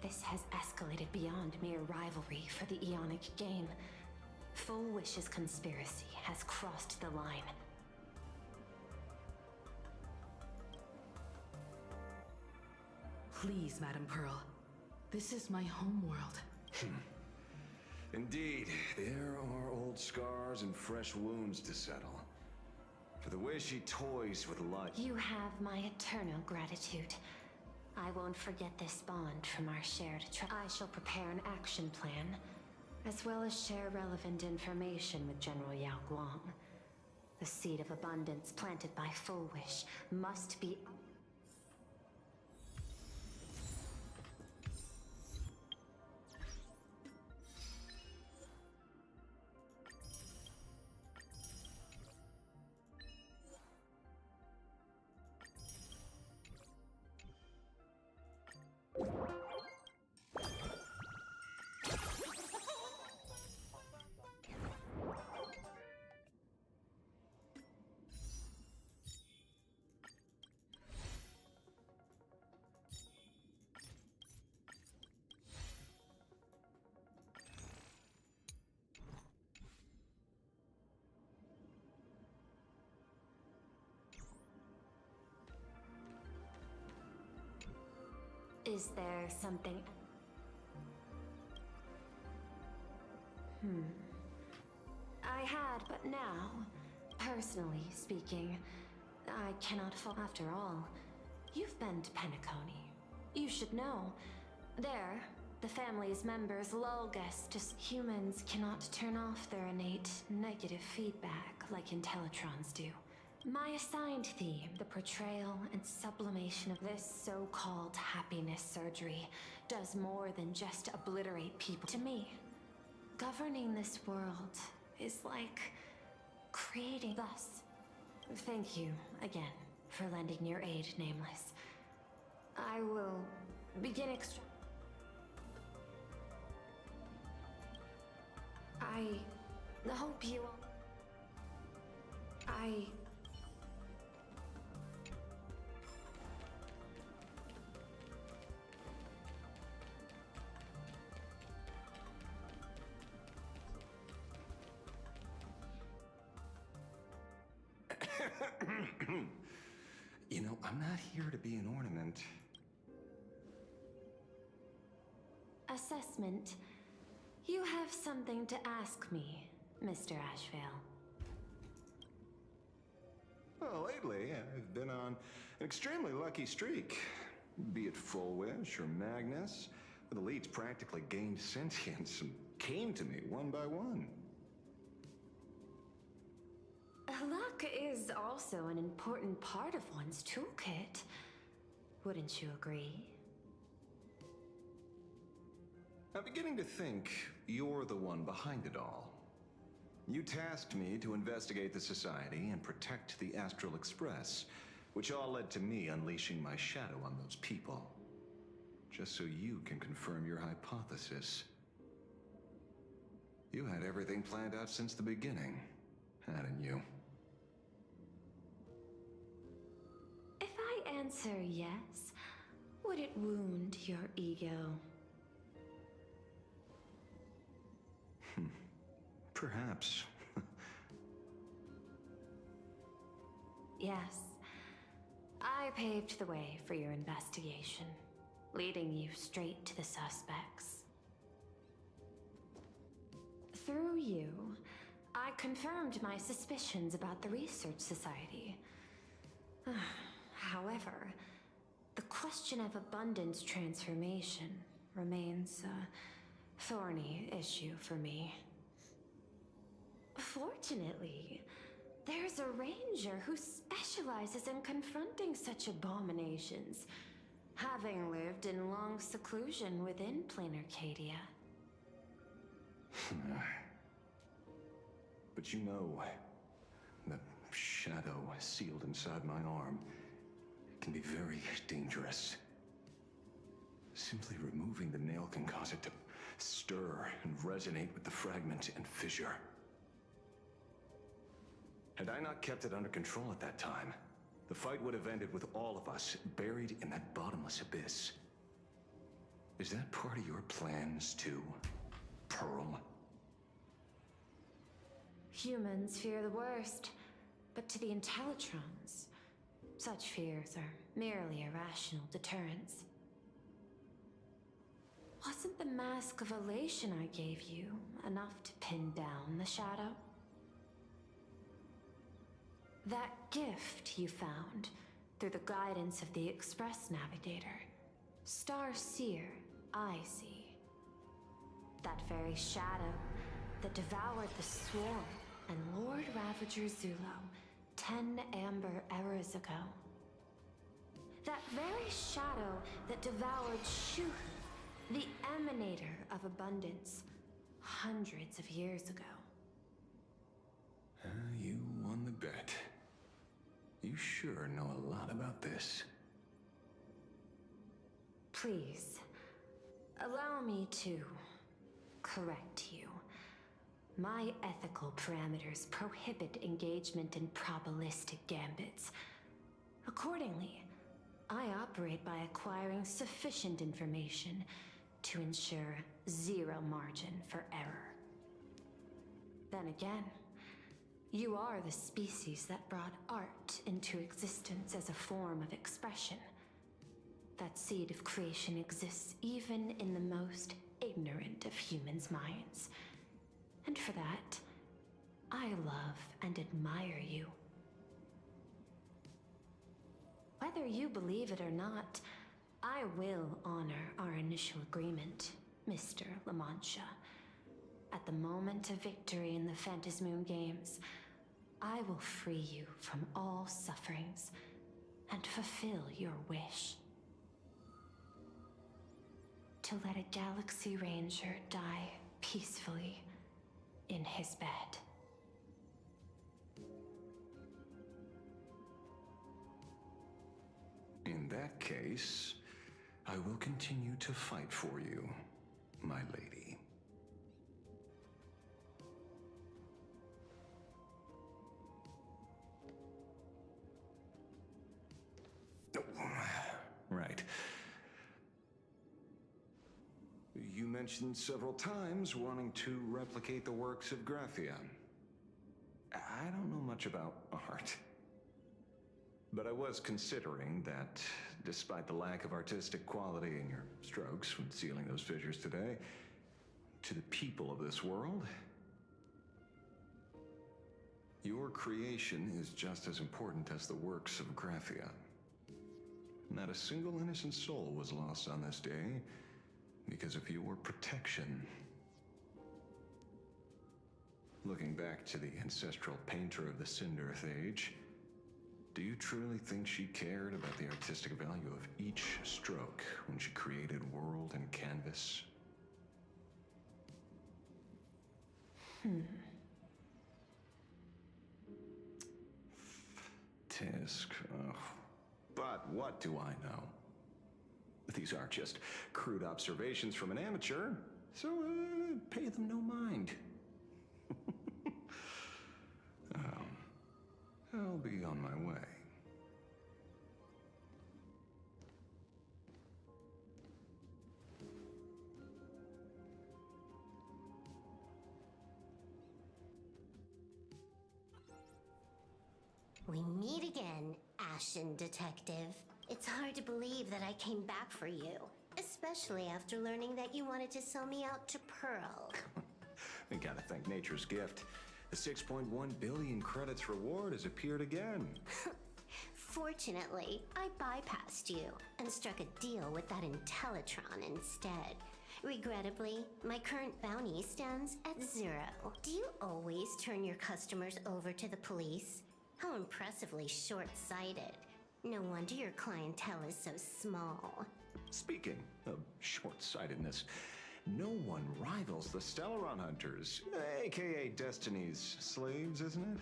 this has escalated beyond mere rivalry for the Ionic game. Full Wish's conspiracy has crossed the line. Please, Madam Pearl. This is my homeworld. Indeed, there are old scars and fresh wounds to settle. For the way she toys with life. You have my eternal gratitude. I won't forget this bond from our shared I shall prepare an action plan, as well as share relevant information with General Yao Guang. The seed of abundance planted by Full Wish must be... Is there something... I had, but now, personally speaking, I cannot fall. After all, you've been to Penacony. You should know. There, the family's members lull guests to... Humans cannot turn off their innate negative feedback like Intellitrons do. My assigned theme, the portrayal and sublimation of this so-called happiness surgery, does more than just obliterate people. To me, governing this world is like creating thus. Thank you again for lending your aid, Nameless. I will begin I hope you... You know, I'm not here to be an ornament. Assessment. You have something to ask me, Mr. Ashvale. Well, lately, I've been on an extremely lucky streak. Be it Fullwish or Magnus, the leads practically gained sentience and came to me one by one. Luck is also an important part of one's toolkit. Wouldn't you agree? I'm beginning to think you're the one behind it all. You tasked me to investigate the Society and protect the Astral Express, which all led to me unleashing my shadow on those people. Just so you can confirm your hypothesis. You had everything planned out since the beginning, hadn't you? If I answer yes, would it wound your ego? Perhaps. Yes. I paved the way for your investigation, leading you straight to the suspects. Through you, I confirmed my suspicions about the Research Society. However, the question of abundance transformation remains a thorny issue for me. Fortunately, there's a ranger who specializes in confronting such abominations, having lived in long seclusion within Planar Cadia. But you know, the shadow sealed inside my arm can be very dangerous. Simply removing the nail can cause it to stir and resonate with the fragment and fissure. Had I not kept it under control at that time, the fight would have ended with all of us buried in that bottomless abyss. Is that part of your plans too, Pearl? Humans fear the worst, but to the Intellitrons, such fears are merely irrational deterrents. Wasn't the Mask of Elation I gave you enough to pin down the shadow? That gift you found through the guidance of the Express Navigator, Star Seer, I see. That very shadow that devoured the Swarm and Lord Ravager Zulo 10 amber eras ago. That very shadow that devoured Shuhu, the Emanator of Abundance, hundreds of years ago. You won the bet. You sure know a lot about this. Please, allow me to correct you. My ethical parameters prohibit engagement in probabilistic gambits. Accordingly, I operate by acquiring sufficient information to ensure zero margin for error. Then again, you are the species that brought art into existence as a form of expression. That seed of creation exists even in the most ignorant of humans' minds. And for that, I love and admire you. Whether you believe it or not, I will honor our initial agreement, Mr. La Mancha. At the moment of victory in the Phantasmoon Games, I will free you from all sufferings and fulfill your wish. To let a Galaxy Ranger die peacefully in his bed. In that case, I will continue to fight for you, my lady. Right. You mentioned several times wanting to replicate the works of Graphia. I don't know much about art. But I was considering that, despite the lack of artistic quality in your strokes when sealing those fissures today, to the people of this world, your creation is just as important as the works of Graphia. Not a single innocent soul was lost on this day because of your protection. Looking back to the ancestral painter of the Cinderth Age, do you truly think she cared about the artistic value of each stroke when she created world and canvas? Tisk, but what do I know? These are just crude observations from an amateur, so pay them no mind. I'll be on my way. We meet again, Ashen Detective. It's hard to believe that I came back for you, especially after learning that you wanted to sell me out to Pearl. We gotta thank nature's gift. The 6.1 billion credits reward has appeared again. Fortunately, I bypassed you and struck a deal with that Intellitron instead. Regrettably, my current bounty stands at 0. Do you always turn your customers over to the police? How impressively short-sighted. No wonder your clientele is so small. Speaking of short-sightedness, no one rivals the Stellaron Hunters, aka Destiny's slaves, isn't it?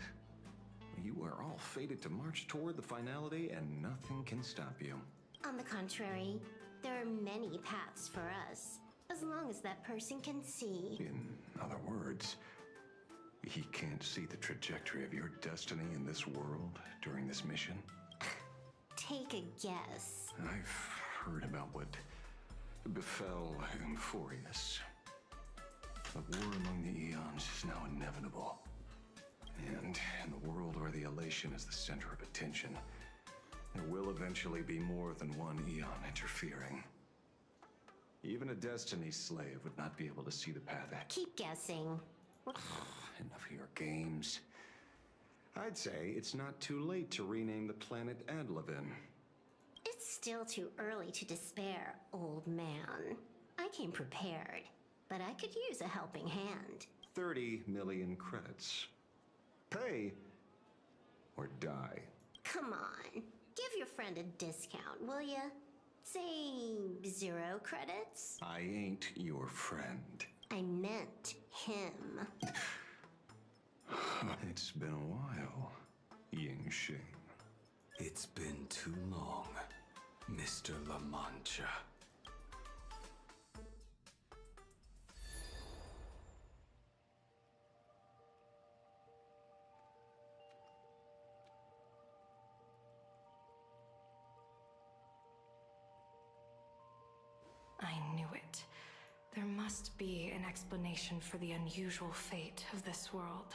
You are all fated to march toward the finality and nothing can stop you. On the contrary, there are many paths for us, as long as that person can see. In other words, he can't see the trajectory of your destiny in this world during this mission? Take a guess. I've heard about what befell Euphorius. A war among the Eons is now inevitable. And in the world where the elation is the center of attention, there will eventually be more than one Eon interfering. Even a Destiny slave would not be able to see the path ahead. Keep guessing. Enough of your games. I'd say it's not too late to rename the planet Adlevin. It's still too early to despair, old man. I came prepared, but I could use a helping hand. 30 million credits. Pay or die. Come on, give your friend a discount, will ya? Say 0 credits? I ain't your friend. I meant him. It's been a while, Ying Shing. It's been too long, Mr. La Mancha. I knew it. There must be an explanation for the unusual fate of this world.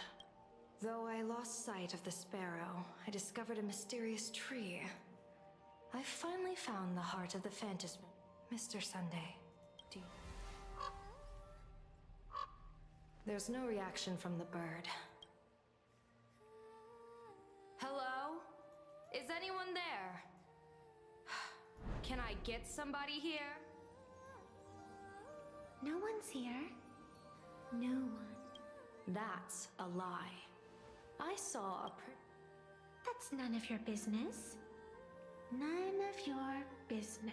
Though I lost sight of the sparrow, I discovered a mysterious tree. I finally found the heart of the Phantasm. Mr. Sunday, do you... There's no reaction from the bird. Hello? Is anyone there? Can I get somebody here? No one's here. No one. That's a lie. I saw a That's none of your business. None of your business.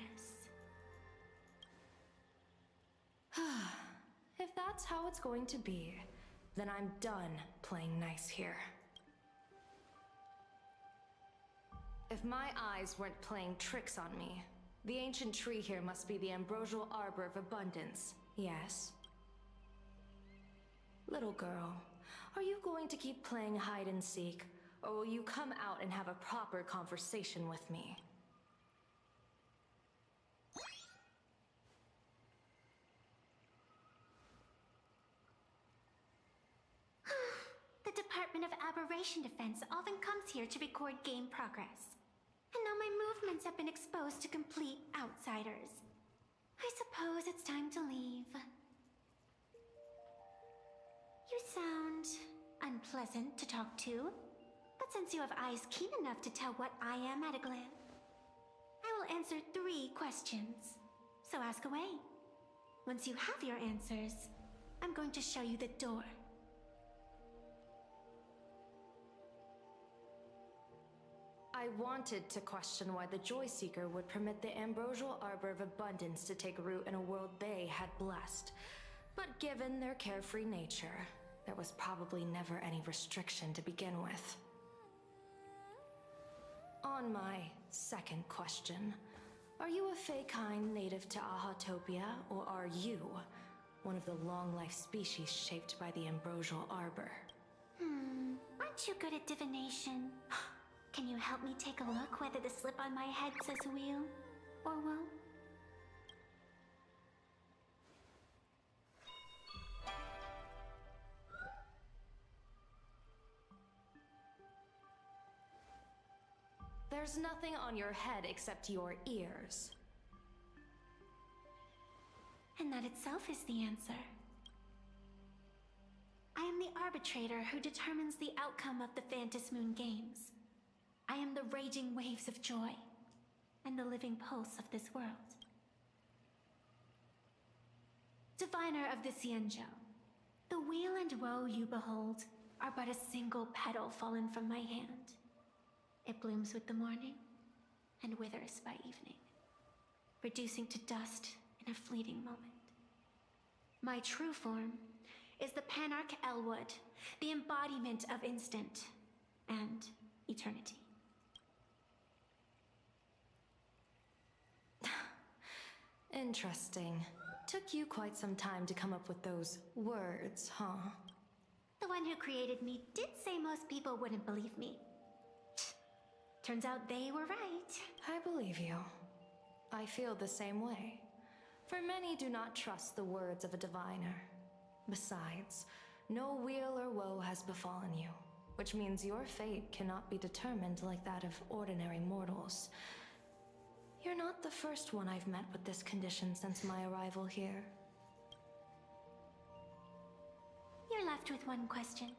If that's how it's going to be, then I'm done playing nice here. If my eyes weren't playing tricks on me, the ancient tree here must be the Ambrosial Arbor of Abundance, yes? Little girl, are you going to keep playing hide and seek, or will you come out and have a proper conversation with me? The Department of Aberration Defense often comes here to record game progress. And now my movements have been exposed to complete outsiders. I suppose it's time to leave. You sound unpleasant to talk to, but since you have eyes keen enough to tell what I am at a glance, I will answer 3 questions. So ask away. Once you have your answers, I'm going to show you the door. I wanted to question why the Joyseeker would permit the Ambrosial Arbor of Abundance to take root in a world they had blessed. But given their carefree nature, there was probably never any restriction to begin with. On my second question, are you a Feykind native to Ahatopia, or are you one of the long-life species shaped by the Ambrosial Arbor? Aren't you good at divination? Can you help me take a look whether the slip on my head says wheel or woe? There's nothing on your head except your ears. And that itself is the answer. I am the arbitrator who determines the outcome of the Phantasmoon Games. I am the raging waves of joy, and the living pulse of this world. Diviner of the Xianzhou, the weal and woe you behold are but a single petal fallen from my hand. It blooms with the morning, and withers by evening, reducing to dust in a fleeting moment. My true form is the Panarch Elwood, the embodiment of instant and eternity. Interesting. Took you quite some time to come up with those words, huh? The one who created me did say most people wouldn't believe me. Turns out they were right. I believe you. I feel the same way. For many do not trust the words of a diviner. Besides, no weal or woe has befallen you, which means your fate cannot be determined like that of ordinary mortals. You're not the first one I've met with this condition since my arrival here. You're left with one question.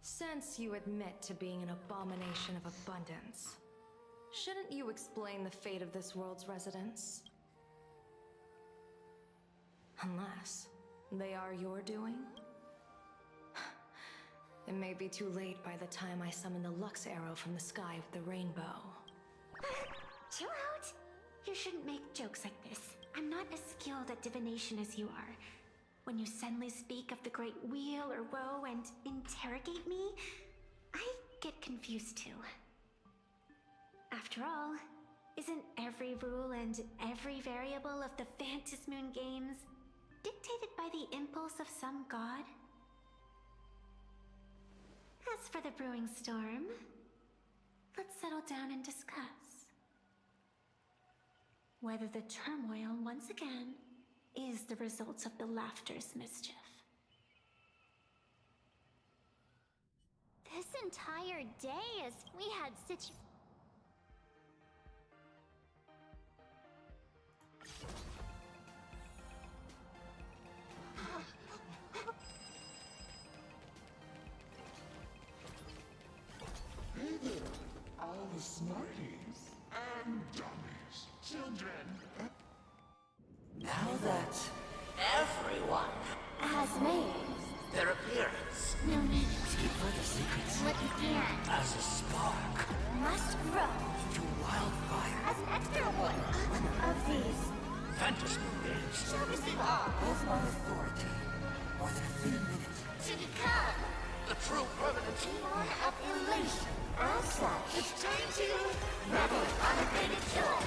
Since you admit to being an abomination of abundance, shouldn't you explain the fate of this world's residents? Unless they are your doing? It may be too late by the time I summon the Lux Arrow from the sky with the rainbow. Chill out! You shouldn't make jokes like this. I'm not as skilled at divination as you are. When you suddenly speak of the great wheel or woe and interrogate me, I get confused too. After all, isn't every rule and every variable of the Phantasmoon Games dictated by the impulse of some god? As for the brewing storm, let's settle down and discuss whether the turmoil once again is the result of the Laughter's mischief. This entire day as we had Hey there, all the smarties and dummies, children. Now that everyone has made their appearance, no need to keep further secrets what you can as a spark must grow to wildfire as an extra one of these Fantasy games shall receive all of my authority within a minute to become the true permanent Demon of Elation. As such, it's time to revel in unabated joy.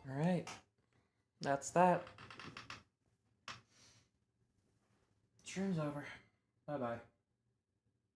Alright. That's that. Stream's over. Bye-bye.